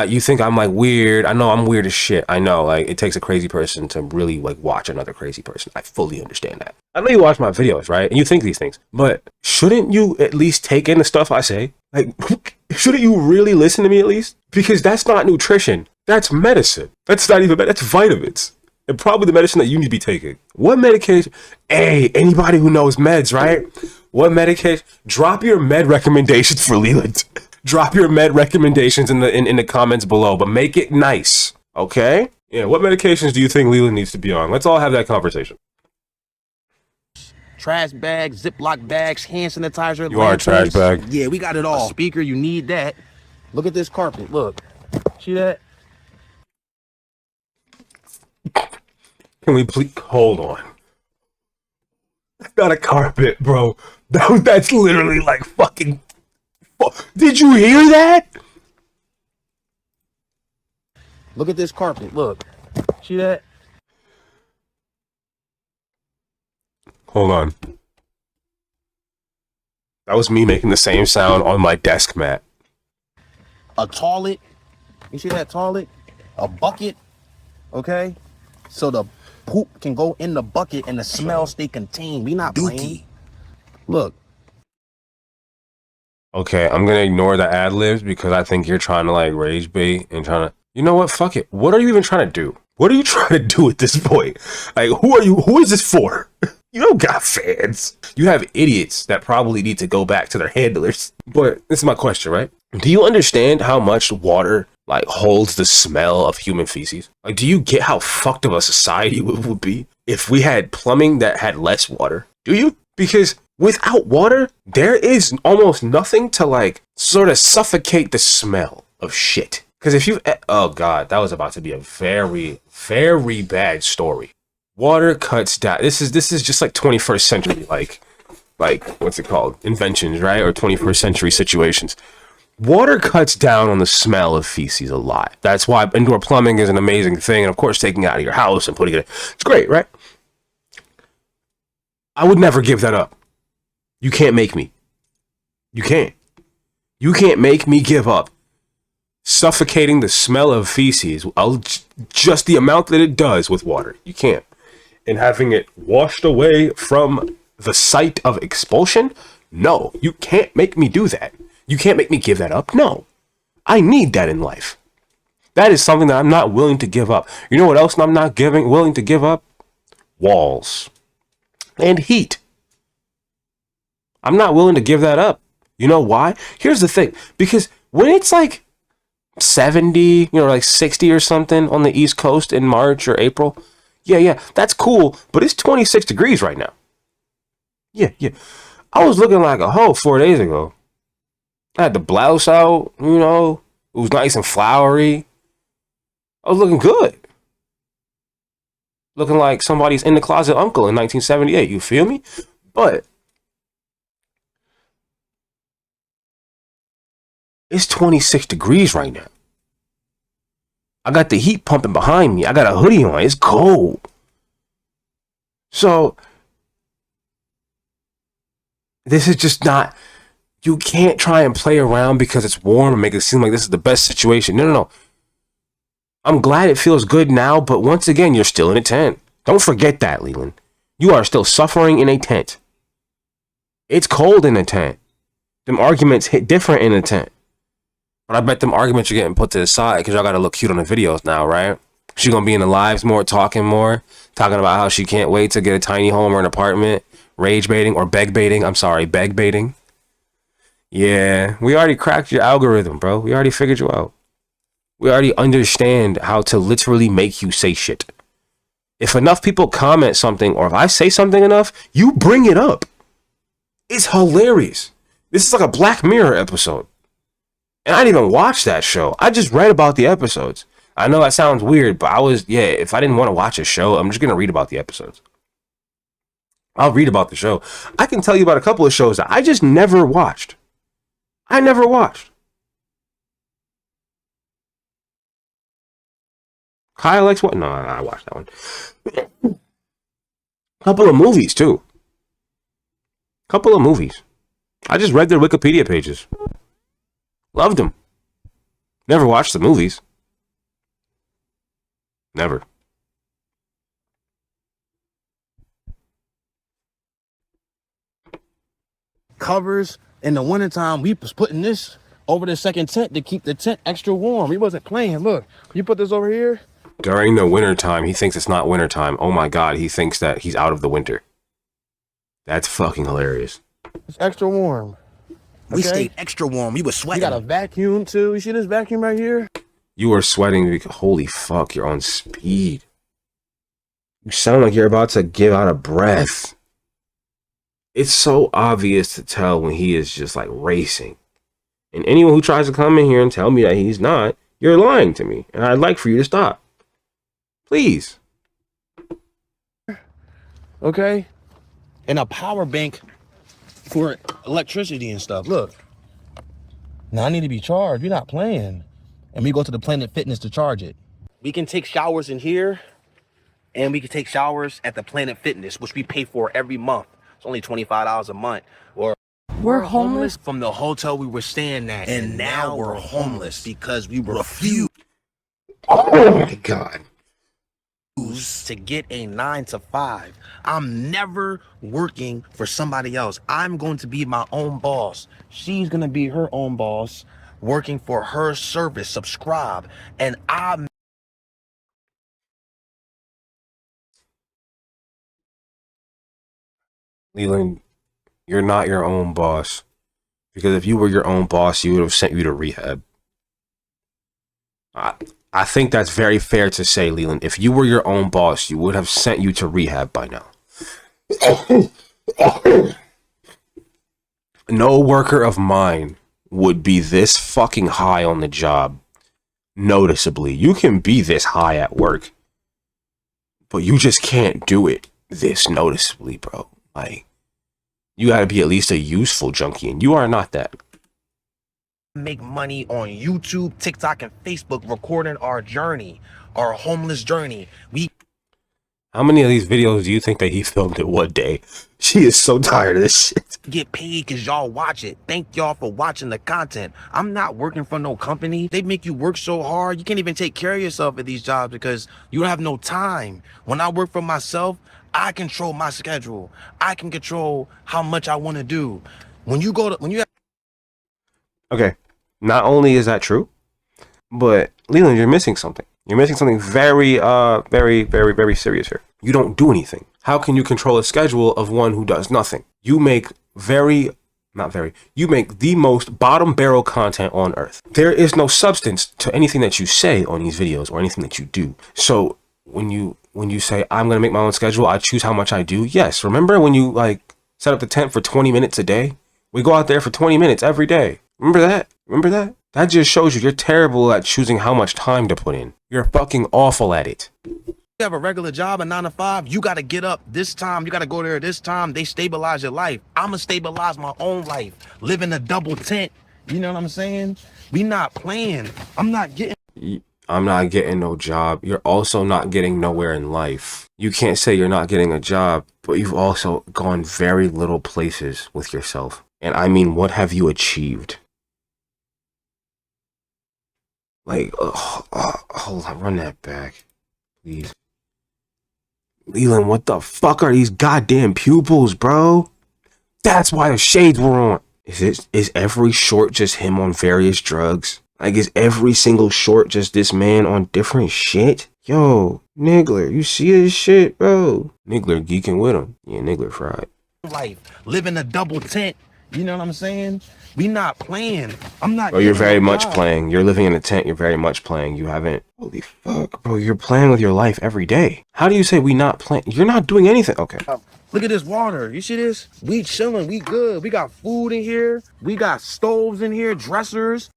You think I'm like weird. I know I'm weird as shit. I know, like, it takes a crazy person to really like watch another crazy person. I fully understand that. I know you watch my videos, right? And you think these things, but shouldn't you at least take in the stuff I say? Like, shouldn't you really listen to me at least? Because that's not nutrition. That's medicine. That's not even, that's vitamins. And probably the medicine that you need to be taking. What medication? Hey, anybody who knows meds, right? What medication? Drop your med recommendations for Leland. Drop your med recommendations in the comments below, but make it nice, okay? Yeah, what medications do you think Leland needs to be on? Let's all have that conversation. Trash bags, Ziploc bags, hand sanitizer. You are a trash bag. Yeah, we got it all. A speaker, you need that. Look at this carpet. Look. See that? Can we please hold on? That's not a carpet, bro. That's literally like fucking. Did you hear that? Look at this carpet. Look. See that? Hold on. That was me making the same sound on my desk mat. A toilet. You see that toilet? A bucket. Okay? So the poop can go in the bucket and the smell stay contained. We not playing. Look. Okay, I'm gonna ignore the ad libs because I think you're trying to like rage bait and trying to. You know what? Fuck it. What are you even trying to do? What are you trying to do at this point? Like, who are you? Who is this for? You don't got fans. You have idiots that probably need to go back to their handlers. But this is my question, right? Do you understand how much water like holds the smell of human feces? Like, do you get how fucked of a society it would be if we had plumbing that had less water? Do you? Because without water, there is almost nothing to like sort of suffocate the smell of shit. Because if you, oh God, that was about to be a very, very bad story. Water cuts down. This is just like 21st century, like what's it called? Inventions, right? Or 21st century situations. Water cuts down on the smell of feces a lot. That's why indoor plumbing is an amazing thing. And of course, taking it out of your house and putting it, it's great, right? I would never give that up. You can't make me. You can't. You can't make me give up suffocating the smell of feces, just the amount that it does with water. You can't. And having it washed away from the site of expulsion? No, you can't make me do that. You can't make me give that up. No, I need that in life. That is something that I'm not willing to give up. You know what else I'm not willing to give up? Walls and heat. I'm not willing to give that up. You know why? Here's the thing. Because when it's like 70, like 60 or something on the East Coast in March or April, yeah, that's cool. But it's 26 degrees right now. Yeah. I was looking like a hoe 4 days ago. I had the blouse out, it was nice and flowery. I was looking good. Looking like somebody's in the closet uncle in 1978. You feel me? But it's 26 degrees right now. I got the heat pumping behind me. I got a hoodie on. It's cold. So this is just not, you can't try and play around because it's warm and make it seem like this is the best situation. No. I'm glad it feels good now, but once again, you're still in a tent. Don't forget that, Leland. You are still suffering in a tent. It's cold in a tent. Them arguments hit different in a tent. But I bet them arguments are getting put to the side because y'all got to look cute on the videos now, right? She's going to be in the lives more, talking about how she can't wait to get a tiny home or an apartment, rage baiting or beg baiting. I'm sorry, beg baiting. Yeah, we already cracked your algorithm, bro. We already figured you out. We already understand how to literally make you say shit. If enough people comment something, or if I say something enough, you bring it up. It's hilarious. This is like a Black Mirror episode. And I didn't even watch that show. I just read about the episodes. I know that sounds weird, but if I didn't want to watch a show, I'm just going to read about the episodes. I'll read about the show. I can tell you about a couple of shows that I just never watched. I never watched. Kyle likes what? No, I watched that one. Couple of movies, too. Couple of movies. I just read their Wikipedia pages. Loved them. Never watched the movies. Never. Covers in the wintertime, we was putting this over the second tent to keep the tent extra warm. We wasn't playing. Look, you put this over here. During the wintertime, he thinks it's not wintertime. Oh my God, he thinks that he's out of the winter. That's fucking hilarious. It's extra warm. We stayed extra warm. We were sweating. You got a vacuum too. You see this vacuum right here? You are sweating because, holy fuck, you're on speed. You sound like you're about to give out a breath. It's so obvious to tell when he is just like racing. And anyone who tries to come in here and tell me that he's not, you're lying to me. And I'd like for you to stop. Please. Okay. And a power bank for electricity and stuff. Look. Now I need to be charged. You're not playing. And we go to the Planet Fitness to charge it. We can take showers in here. And we can take showers at the Planet Fitness, which we pay for every month. It's only $25 a month. Or We're homeless from the hotel we were staying at. And now we're homeless because we refuse Oh my God. to get a 9-to-5. I'm never working for somebody else. I'm going to be my own boss. She's going to be her own boss, working for her service, subscribe. And I'm Leland, you're not your own boss. Because if you were your own boss, he would have sent you to rehab. I think that's very fair to say, Leland. If you were your own boss, you would have sent you to rehab by now. No worker of mine would be this fucking high on the job. Noticeably. You can be this high at work. But you just can't do it this noticeably, bro. Like, you gotta be at least a useful junkie, and you are not that. make money on YouTube, TikTok, and Facebook recording our journey, our homeless journey. How many of these videos do you think that he filmed in one day? She is so tired of this shit. Get paid because y'all watch it. Thank y'all for watching the content. I'm not working for no company. They make you work so hard. You can't even take care of yourself at these jobs because you don't have no time. When I work for myself, I control my schedule. I can control how much I want to do. Okay, not only is that true, but Leland, you're missing something. You're missing something very, very serious here. You don't do anything. How can you control a schedule of one who does nothing? You make you make the most bottom barrel content on earth. There is no substance to anything that you say on these videos or anything that you do. So when you say, I'm going to make my own schedule, I choose how much I do. Yes. Remember when you like set up the tent for 20 minutes a day? We go out there for 20 minutes every day. Remember that? Remember that? That just shows you're terrible at choosing how much time to put in. You're fucking awful at it. You have a regular job, a 9 to 5, you got to get up this time. You got to go there this time. They stabilize your life. I'm going to stabilize my own life. Live in a double tent. You know what I'm saying? We not playing. I'm not getting no job. You're also not getting nowhere in life. You can't say you're not getting a job, but you've also gone very little places with yourself. And I mean, what have you achieved? Like, hold on, run that back, please. Leland, what the fuck are these goddamn pupils, bro? That's why the shades were on. Is every short just him on various drugs? Like, is every single short just this man on different shit? Yo, Niggler, you see this shit, bro? Niggler geeking with him. Yeah, Niggler fried. Life. Live in a double tent. You know what I'm saying? We not playing. I'm not. Bro, you're very much playing. You're living in a tent. You're very much playing. You haven't. Holy fuck, bro. You're playing with your life every day. How do you say we not playing? You're not doing anything. Okay. Look at this water. You see this? We chilling. We good. We got food in here. We got stoves in here, dressers.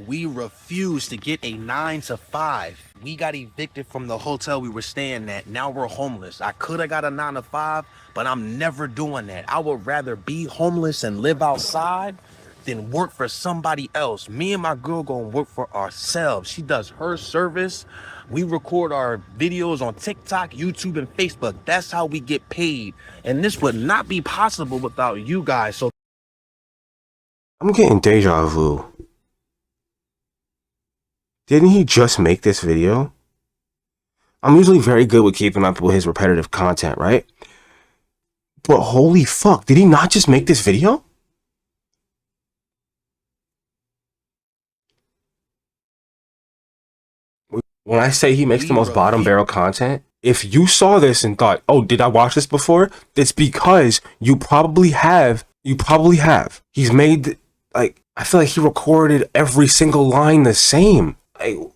We refuse to get a 9 to 5. We got evicted from the hotel we were staying at. Now we're homeless. I could have got a 9 to 5, but I'm never doing that. I would rather be homeless and live outside than work for somebody else. Me and my girl gonna work for ourselves. She does her service. We record our videos on TikTok, YouTube, and Facebook. That's how we get paid. And this would not be possible without you guys. So I'm getting deja vu. Didn't he just make this video? I'm usually very good with keeping up with his repetitive content, right? But holy fuck, did he not just make this video? When I say he makes the most bottom barrel content, if you saw this and thought, oh, did I watch this before? It's because you probably have. He's made, like, I feel like he recorded every single line the same. Oh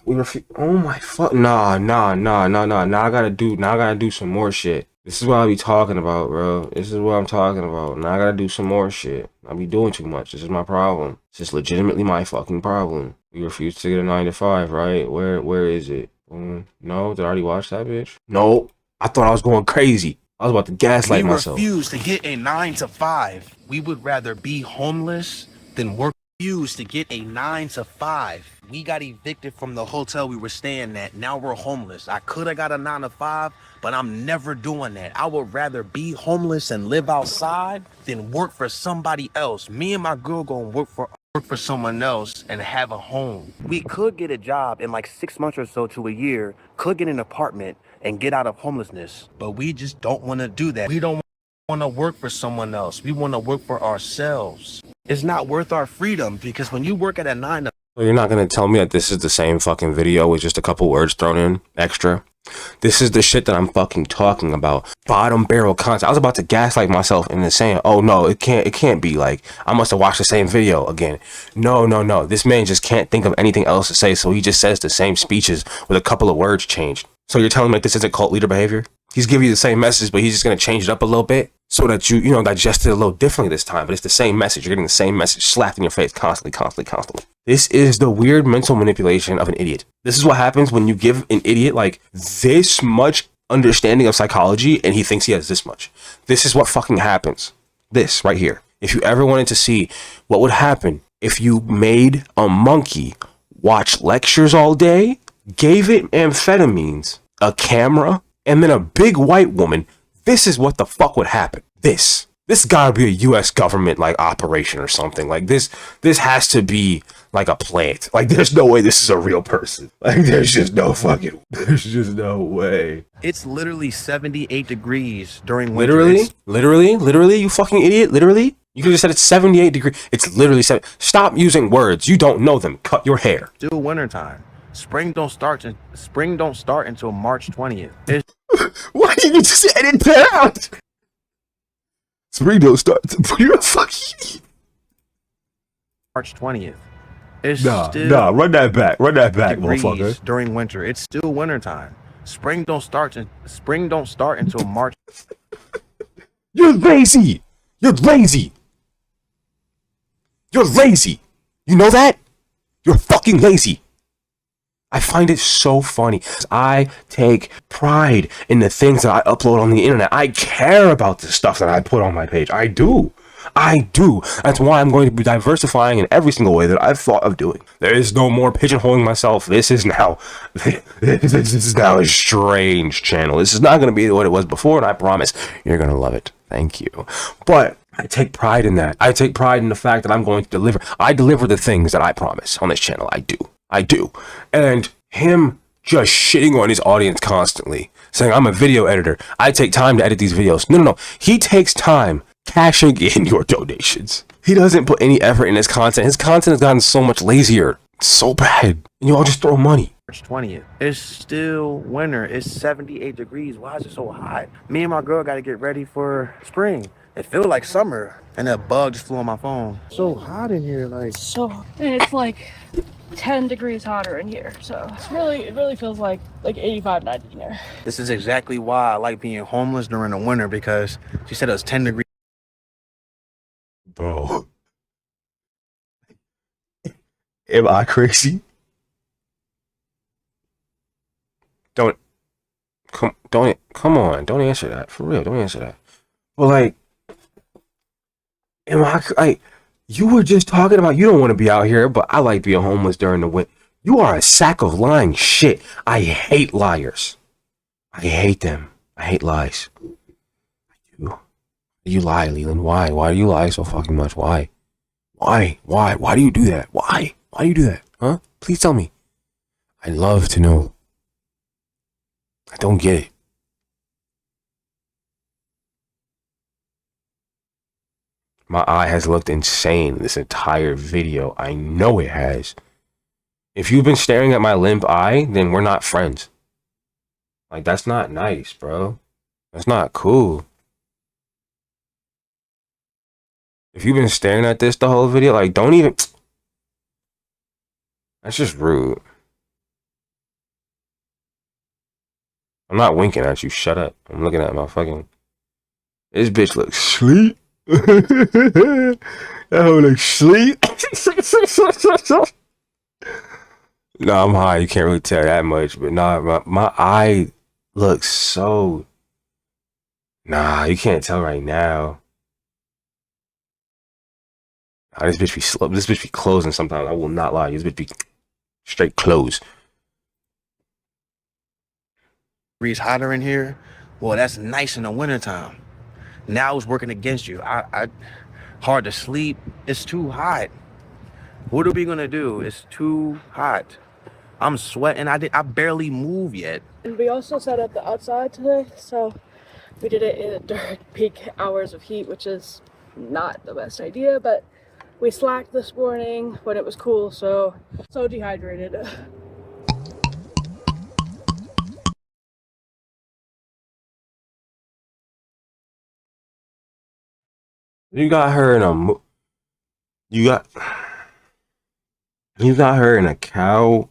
my fuck, nah. Now I gotta do some more shit. This is what I be talking about, bro. This is what I'm talking about. Now I gotta do some more shit. I be doing too much. This is my problem. This is legitimately my fucking problem. We refuse to get a 9 to 5, right? Where is it? No, did I already watch that bitch? No, I thought I was going crazy. I was about to gaslight myself. We refuse to get a 9 to 5. We would rather be homeless than work. Refuse to get a 9 to 5. We got evicted from the hotel we were staying at. Now we're homeless. I could have got a 9 to 5, but I'm never doing that. I would rather be homeless and live outside than work for somebody else. Me and my girl gonna work for someone else and have a home. We could get a job in like 6 months or so to a year, could get an apartment and get out of homelessness, but we just don't want to do that. We don't want to work for someone else. We want to work for ourselves. It's not worth our freedom because when you work at a 9 to... So you're not going to tell me that this is the same fucking video with just a couple words thrown in extra? This is the shit that I'm fucking talking about. Bottom barrel content. I was about to gaslight myself into saying, oh no, it can't be like, I must have watched the same video again. No. This man just can't think of anything else to say, so he just says the same speeches with a couple of words changed. So you're telling me like this isn't cult leader behavior? He's giving you the same message, but he's just going to change it up a little bit so that you digest it a little differently this time. But it's the same message. You're getting the same message slapped in your face constantly. This is the weird mental manipulation of an idiot. This is what happens when you give an idiot like this much understanding of psychology and he thinks he has this much. This is what fucking happens. This right here. If you ever wanted to see what would happen if you made a monkey watch lectures all day, gave it amphetamines, a camera, and then a big white woman, this is what the fuck would happen. This gotta be a U.S. government like operation or something. Like this has to be like a plant. Like there's no way this is a real person. Like there's just no way. It's literally 78 degrees during winter. Literally, you fucking idiot. Literally, you could have said it's 78 degrees. It's literally Stop using words. You don't know them. Cut your hair. Still wintertime. Spring don't start until March 20th. Why didn't you just edit that out? Spring don't start. You're a fucking March 20th. It's Nah, run that back, motherfucker. During winter, it's still wintertime. Spring don't start until March. You're lazy. You know that? You're fucking lazy. I find it so funny. I take pride in the things that I upload on the internet. I care about the stuff that I put on my page. I do. That's why I'm going to be diversifying in every single way that I've thought of doing. There is no more pigeonholing myself. This is now a strange channel. This is not going to be what it was before, and I promise you're going to love it. Thank you. But I take pride in that. I take pride in the fact that I'm going to deliver. I deliver the things that I promise on this channel. I do. And him just shitting on his audience constantly, saying I'm a video editor. I take time to edit these videos. No. He takes time cashing in your donations. He doesn't put any effort in his content. His content has gotten so much lazier. It's so bad. And you all just throw money. March 20th. It's still winter. It's 78 degrees. Why is it so hot? Me and my girl got to get ready for spring. It feels like summer. And a bug just flew on my phone. So hot in here, like. And it's like 10 degrees hotter in here, so it really feels like 85, 90 in here. This is exactly why I like being homeless during the winter, because she said it was 10 degrees. Bro. Am I crazy? Come on, don't answer that. For real, don't answer that. Well, like, am I, like, you were just talking about you don't want to be out here, but I like being homeless during the winter. You are a sack of lying shit. I hate liars. I hate them. I hate lies. I do. You lie, Leland. Why? Why do you lie so fucking much? Why? Why do you do that? Why do you do that? Huh? Please tell me. I'd love to know. I don't get it. My eye has looked insane this entire video. I know it has. If you've been staring at my limp eye, then we're not friends. Like, that's not nice, bro. That's not cool. If you've been staring at this the whole video, like, don't even... That's just rude. I'm not winking at you. Shut up. I'm looking at my fucking... This bitch looks sleep. That hoe looks sleep. Nah, I'm high. You can't really tell that much. But nah, my eye looks so... Nah, you can't tell right now. Nah, this bitch be slow. This bitch be closing sometimes. I will not lie. This bitch be straight closed. Degrees hotter in here. Well, that's nice in the wintertime. Now it's working against you. I hard to sleep. It's too hot. What are we gonna do? It's too hot. I'm sweating. I barely move yet. And we also set up the outside today, so we did it during peak hours of heat, which is not the best idea, but we slacked this morning when it was cool, so dehydrated. You got her in a... You got her in a cow...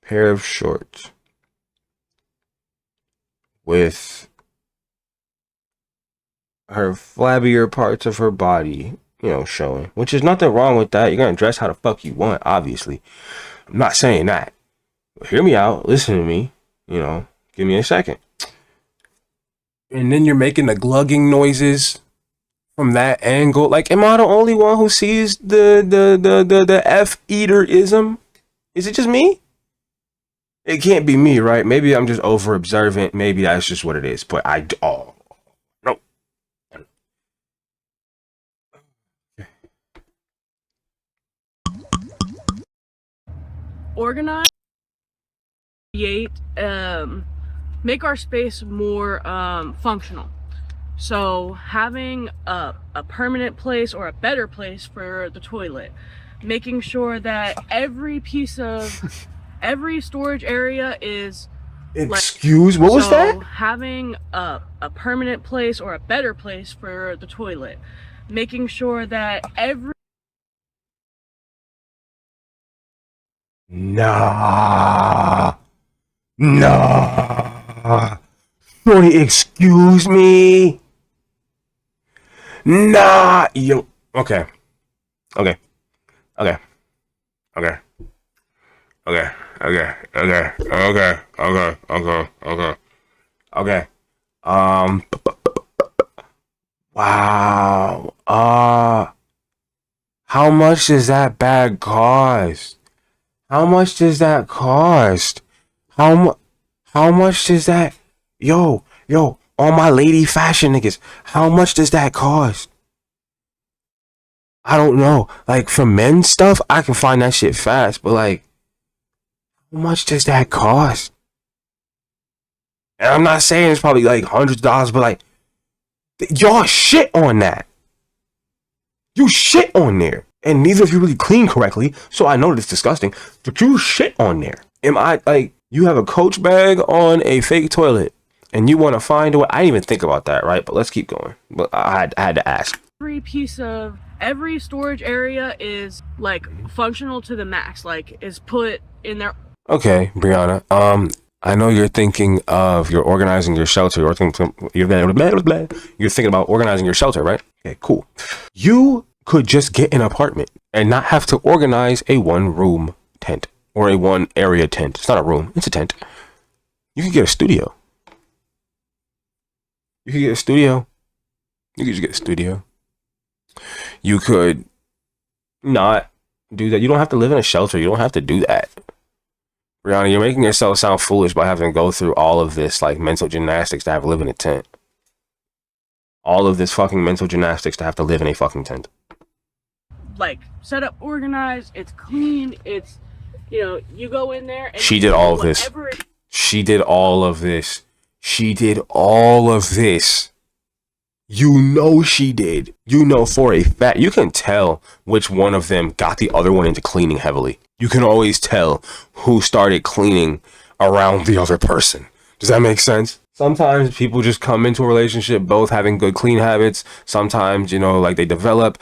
pair of shorts. With... her flabbier parts of her body, you know, showing. Which is nothing wrong with that. You're gonna dress how the fuck you want, obviously. I'm not saying that. But hear me out. Listen to me. You know, give me a second. And then you're making the glugging noises from that angle. Like, am I the only one who sees the F-eater-ism? Is it just me? It can't be me, right? Maybe I'm just over observant. Maybe that's just what it is. But oh no. Organize, create, make our space more functional. So having a permanent place or a better place for the toilet, making sure that every piece of every storage area is Excuse, what was that? Having a permanent place or a better place for the toilet, making sure that every Nah. Shorty, excuse me. Nah. Yo. Okay. Okay. Okay. Okay. Okay. Okay. Okay. Okay. Okay. Okay. Okay. Okay. Wow. How much does that bag cost? How much does that cost? How much does that? Yo, all my lady fashion niggas, how much does that cost? I don't know. Like for men's stuff, I can find that shit fast, but like, how much does that cost? And I'm not saying it's probably like hundreds of dollars, but like, y'all shit on that. You shit on there. And neither of you really clean correctly, so I know it's disgusting, but you shit on there. Am I like, you have a Coach bag on a fake toilet and you want to find a way? I didn't even think about that, right? But let's keep going. But I had to ask. every piece of every storage area is like functional to the max, like is put in there. Okay, Brianna. I know you're thinking of you're organizing your shelter. You're thinking about organizing your shelter, right? Okay, cool. You could just get an apartment and not have to organize a one-room tent or a one-area tent. It's not a room; it's a tent. You could get a studio. You could get a studio. You could just get a studio. You could not do that. You don't have to live in a shelter. You don't have to do that. Brianna, you're making yourself sound foolish by having to go through all of this like mental gymnastics to have to live in a tent. All of this fucking mental gymnastics to have to live in a fucking tent. Like set up, organized, it's clean, it's, you know, you go in there and she did all of this. She did all of this. She did all of this. You know she did. You know for a fact. You can tell which one of them got the other one into cleaning heavily. You can always tell who started cleaning around the other person. Does that make sense? Sometimes people just come into a relationship both having good clean habits. Sometimes, you know, like they develop.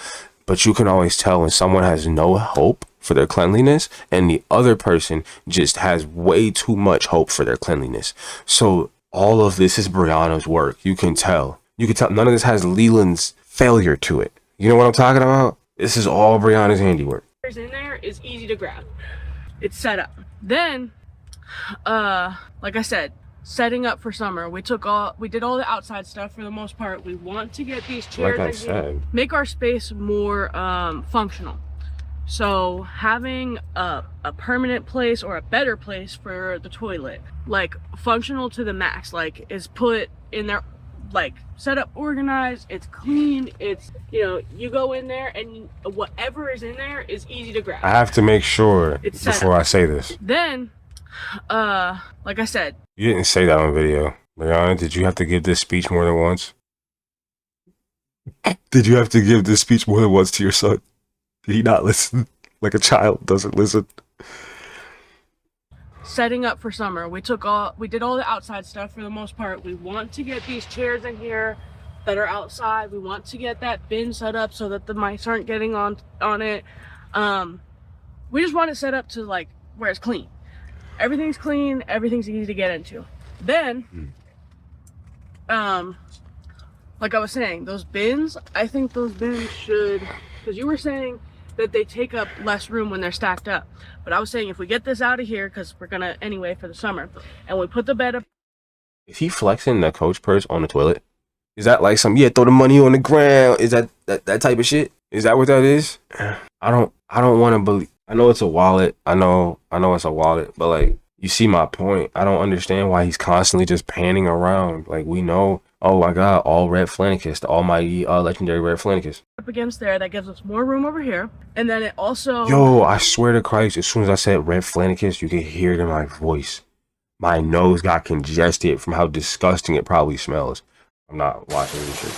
But you can always tell when someone has no hope for their cleanliness and the other person just has way too much hope for their cleanliness. So all of this is Brianna's work. You can tell. You can tell none of this has Leland's failure to it. You know what I'm talking about? This is all Brianna's handiwork. In there is easy to grab. It's set up. Then, like I said, setting up for summer. We did all the outside stuff for the most part. We want to get these chairs like I said, make our space more functional. So having a permanent place or a better place for the toilet, like functional to the max, like is put in there, like set up, organized, it's clean, it's, you know, you go in there and whatever is in there is easy to grab. I have to make sure before I say this. Then, like I said, you didn't say that on video. Brianna, did you have to give this speech more than once? Did you have to give this speech more than once to your son? Did he not listen like a child doesn't listen? Setting up for summer. We did all the outside stuff for the most part. We want to get these chairs in here that are outside. We want to get that bin set up so that the mice aren't getting on it. We just want it set up to like where it's clean. Everything's clean, everything's easy to get into. Then, like I was saying, those bins, I think those bins should, because you were saying that they take up less room when they're stacked up. But I was saying if we get this out of here, because we're gonna anyway for the summer, and we put the bed up. Is he flexing the Coach purse on the toilet? Is that like some, throw the money on the ground? Is that type of shit? Is that what that is? I don't want to believe. I know it's a wallet. I know it's a wallet, but like, you see my point. I don't understand why he's constantly just panning around. Like, we know, oh my God, all red Flanicus, the almighty legendary red Flanicus. Up against there, that gives us more room over here. And then it also... Yo, I swear to Christ, as soon as I said red Flanicus, you can hear it in my voice. My nose got congested from how disgusting it probably smells. I'm not watching this shit.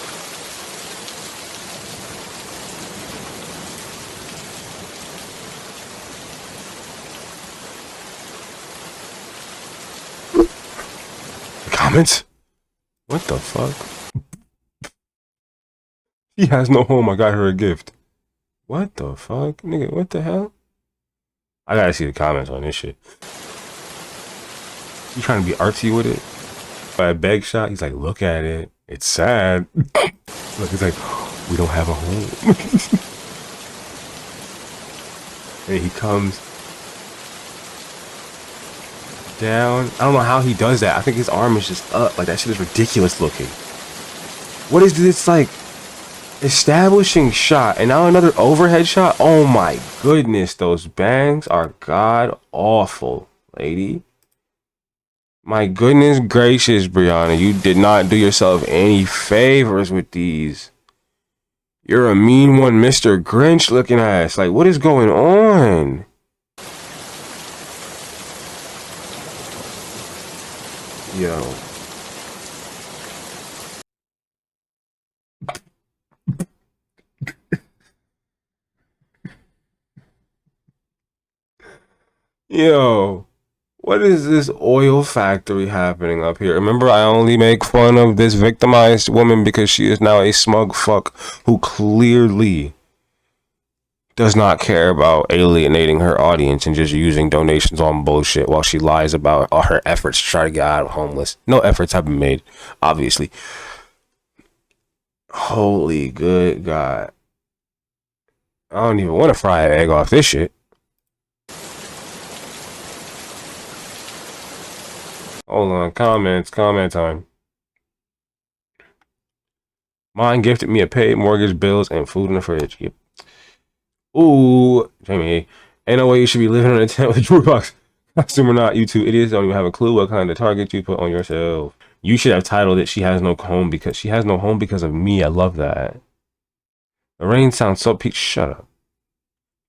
Comments? What the fuck? She has no home. I got her a gift. What the fuck? Nigga, what the hell? I gotta see the comments on this shit. You trying to be artsy with it? By a bag shot, he's like, look at it. It's sad. Look, he's like, we don't have a home. And he comes down. I don't know how he does that. I think his arm is just up. Like, that shit is ridiculous looking. What is this, like, establishing shot and now another overhead shot? Oh my goodness, those bangs are god awful, lady. My goodness gracious, Brianna, you did not do yourself any favors with these. You're a mean one, Mr. Grinch looking ass. Like, what is going on? Yo. Yo. What is this oil factory happening up here? Remember, I only make fun of this victimized woman because she is now a smug fuck who clearly does not care about alienating her audience and just using donations on bullshit while she lies about all her efforts to try to get out of homeless. No efforts have been made, obviously. Holy good God. I don't even want to fry an egg off this shit. Hold on, comment time. Mine gifted me a paid mortgage, bills, and food in the fridge. Yep. Ooh, Jamie, ain't no way you should be living in a tent with a jewelry box. Costume or not, you two idiots don't even have a clue what kind of target you put on yourself. You should have titled it "She Has No Home" because she has no home because of me. I love that. The rain sounds so peach. Shut up.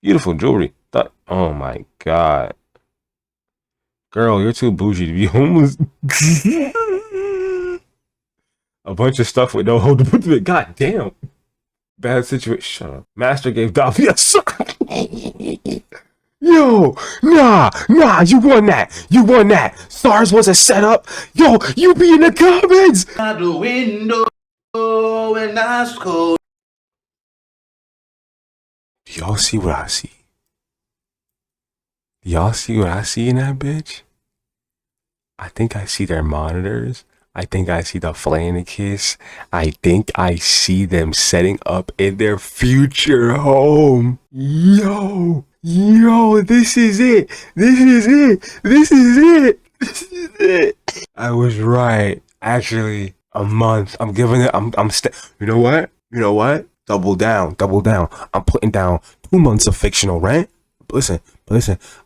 Beautiful jewelry. Oh my God. Girl, you're too bougie to be homeless. A bunch of stuff with no home to put to it. God damn. Bad situation. Shut up. Master gave Dolphy a suck. Yo, nah, you won that. You won that. SARS was a setup. Yo, you be in the comments. Out the window and ice cold. Y'all see what I see? Y'all see what I see in that bitch? I think I see their monitors. I think I see the Flanicus. I think I see them setting up in their future home. Yo, this is it. This is it. I was right. Actually, a month. I'm giving it. You know what? Double down. I'm putting down 2 months of fictional rent. Listen,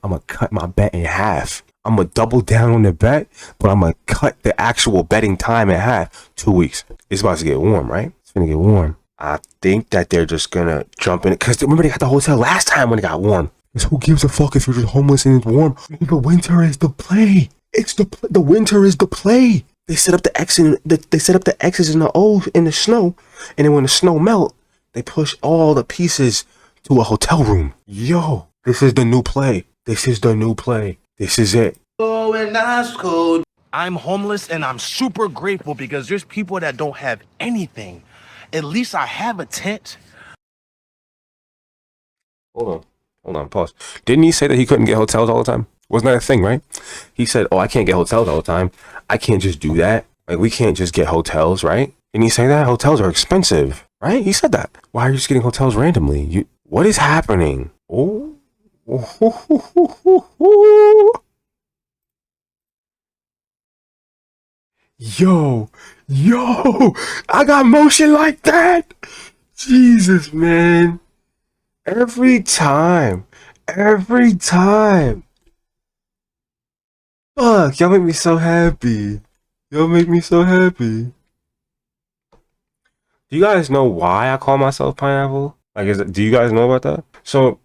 I'm gonna cut my bet in half. I'm gonna double down on the bet, but I'm gonna cut the actual betting time in half. 2 weeks. It's about to get warm, right? It's gonna get warm. I think that they're just gonna jump in it. Because remember, they got the hotel last time when it got warm. Because who gives a fuck if you're just homeless and it's warm? The winter is the play. The winter is the play. They set up the X's in the snow, and then when the snow melt, they push all the pieces to a hotel room. Yo, this is the new play. This is it. Oh, and ice cold. I'm homeless and I'm super grateful because there's people that don't have anything. At least I have a tent. Hold on, pause. Didn't he say that he couldn't get hotels all the time? Wasn't that a thing, right? He said, oh, I can't get hotels all the time. I can't just do that. Like, we can't just get hotels, right? Didn't he say that? Hotels are expensive, right? He said that. Why are you just getting hotels randomly? What is happening? Oh. Yo, I got motion like that. Jesus, man. Every time Every time. Fuck, y'all make me so happy. Y'all make me so happy. Do you guys know why I call myself pineapple? Like, do you guys know about that? So,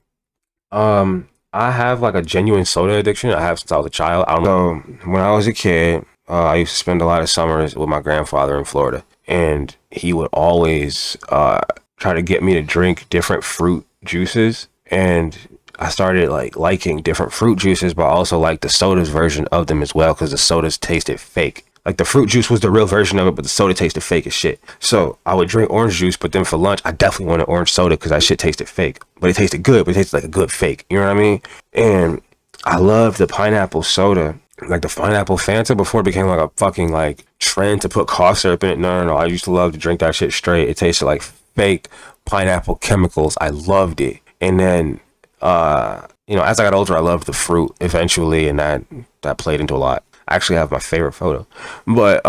I have like a genuine soda addiction. I have since I was a child. I don't know. When I was a kid, I used to spend a lot of summers with my grandfather in Florida, and he would always try to get me to drink different fruit juices, and I started like liking different fruit juices, but I also like the soda's version of them as well because the sodas tasted fake. Like the fruit juice was the real version of it, but the soda tasted fake as shit. So I would drink orange juice, but then for lunch, I definitely wanted orange soda because that shit tasted fake. But it tasted good, but it tasted like a good fake. You know what I mean? And I love the pineapple soda, like the pineapple Fanta before it became like a fucking like trend to put cough syrup in it. No. I used to love to drink that shit straight. It tasted like fake pineapple chemicals. I loved it. And then, as I got older, I loved the fruit eventually, and that played into a lot. I actually have my favorite photo, but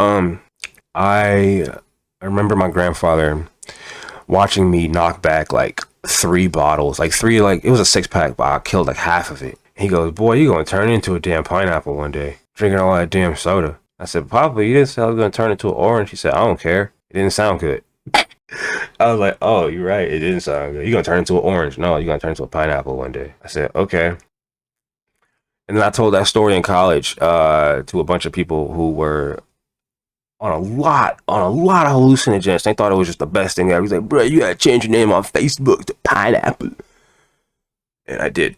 I remember my grandfather watching me knock back like 3 bottles, like it was a 6-pack, but I killed like half of it. He goes, "Boy, you gonna turn into a damn pineapple one day, drinking all that damn soda." I said, "Papa, you didn't say I was gonna turn into an orange." He said, "I don't care. It didn't sound good." I was like, "Oh, you're right. It didn't sound good. You're gonna turn into an orange. No, you're gonna turn into a pineapple one day." I said, "Okay." And then I told that story in college to a bunch of people who were on a lot of hallucinogens. They thought it was just the best thing ever. He's like, "Bro, you gotta change your name on Facebook to Pineapple." And I did.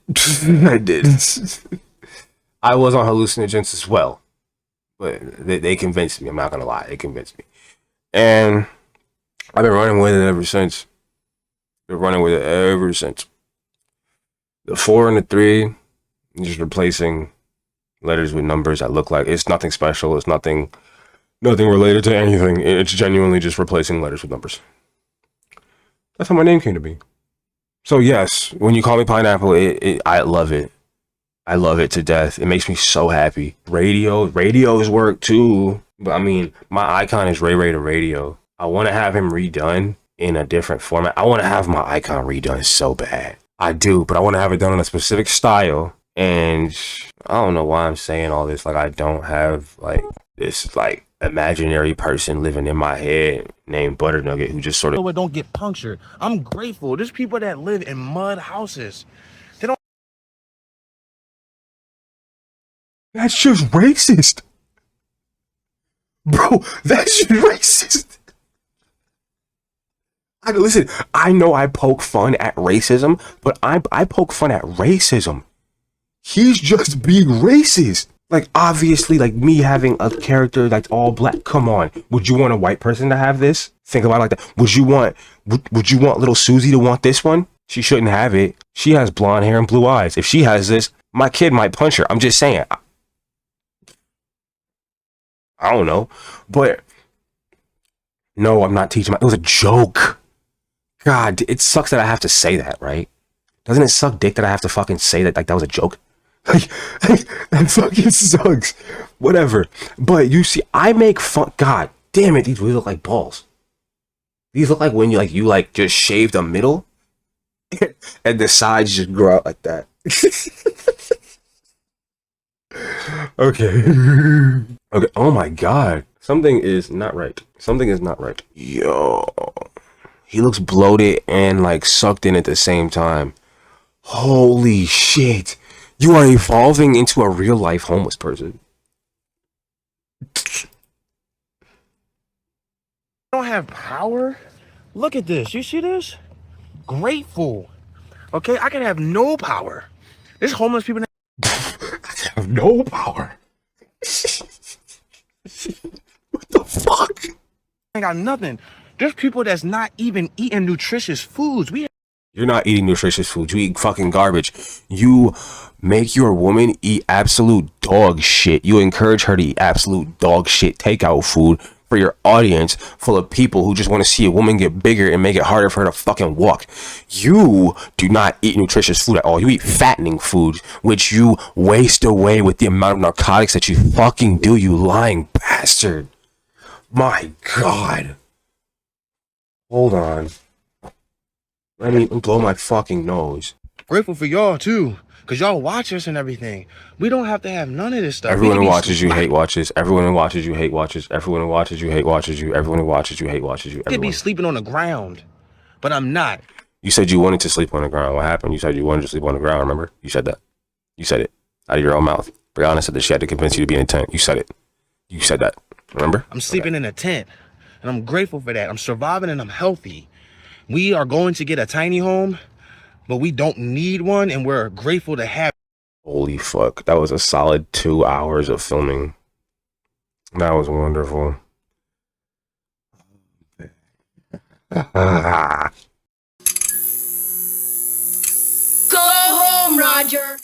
I did. I was on hallucinogens as well, but they convinced me. I'm not gonna lie, they convinced me, and I've been running with it ever since. The 4 and the 3, just replacing letters with numbers that look like it's nothing special. It's nothing related to anything. It's genuinely just replacing letters with numbers. That's how my name came to be. So yes, when you call me Pineapple, I love it. I love it to death. It makes me so happy. Radio's work too. But I mean, my icon is Ray the Radio. I want to have him redone in a different format. I want to have my icon redone so bad. I do, but I want to have it done in a specific style. And I don't know why I'm saying all this. Like, I don't have like this like imaginary person living in my head named Butternugget who just sort of don't get punctured. I'm grateful. There's people that live in mud houses. They don't. That's just racist. Bro, that's just racist. Listen, I know I poke fun at racism, but I poke fun at racism. He's just being racist. Like, obviously, like me having a character that's all black. Come on. Would you want a white person to have this? Think about it like that. Would you want little Susie to want this one? She shouldn't have it. She has blonde hair and blue eyes. If she has this, my kid might punch her. I'm just saying. I don't know. But no, I'm not teaching. It was a joke. God, it sucks that I have to say that, right? Doesn't it suck dick that I have to fucking say that like that was a joke? Like, that fucking sucks. Whatever. But you see, I make fun. God damn it, these really look like balls. These look like when you just shave the middle and the sides just grow out like that. Okay. Okay. Oh my God. Something is not right. Something is not right. Yo. He looks bloated and like sucked in at the same time. Holy shit. You are evolving into a real life homeless person. Don't have power. Look at this. You see this? Grateful. Okay, I can have no power. There's homeless people. I have no power. What the fuck? I got nothing. There's people that's not even eating nutritious foods. You're not eating nutritious food. You eat fucking garbage. You make your woman eat absolute dog shit. You encourage her to eat absolute dog shit takeout food for your audience full of people who just want to see a woman get bigger and make it harder for her to fucking walk. You do not eat nutritious food at all. You eat fattening food, which you waste away with the amount of narcotics that you fucking do, you lying bastard. My God. Hold on. Let me blow my fucking nose. Grateful for y'all too. because y'all watch us and everything. We don't have to have none of this stuff. Everyone who watches you hate watches. Everyone who watches you hate watches. Everyone who watches you hate watches you. Everyone who watches you hate watches you. I could be sleeping on the ground, but I'm not. You said you wanted to sleep on the ground. What happened? You said you wanted to sleep on the ground. Remember? You said that. You said it out of your own mouth. Brianna said that she had to convince you to be in a tent. You said it. You said that. Remember? I'm sleeping in a tent, and I'm grateful for that. I'm surviving and I'm healthy. We are going to get a tiny home, but we don't need one, and we're grateful to have. Holy fuck. That was a solid 2 hours of filming. That was wonderful. Go home, Roger.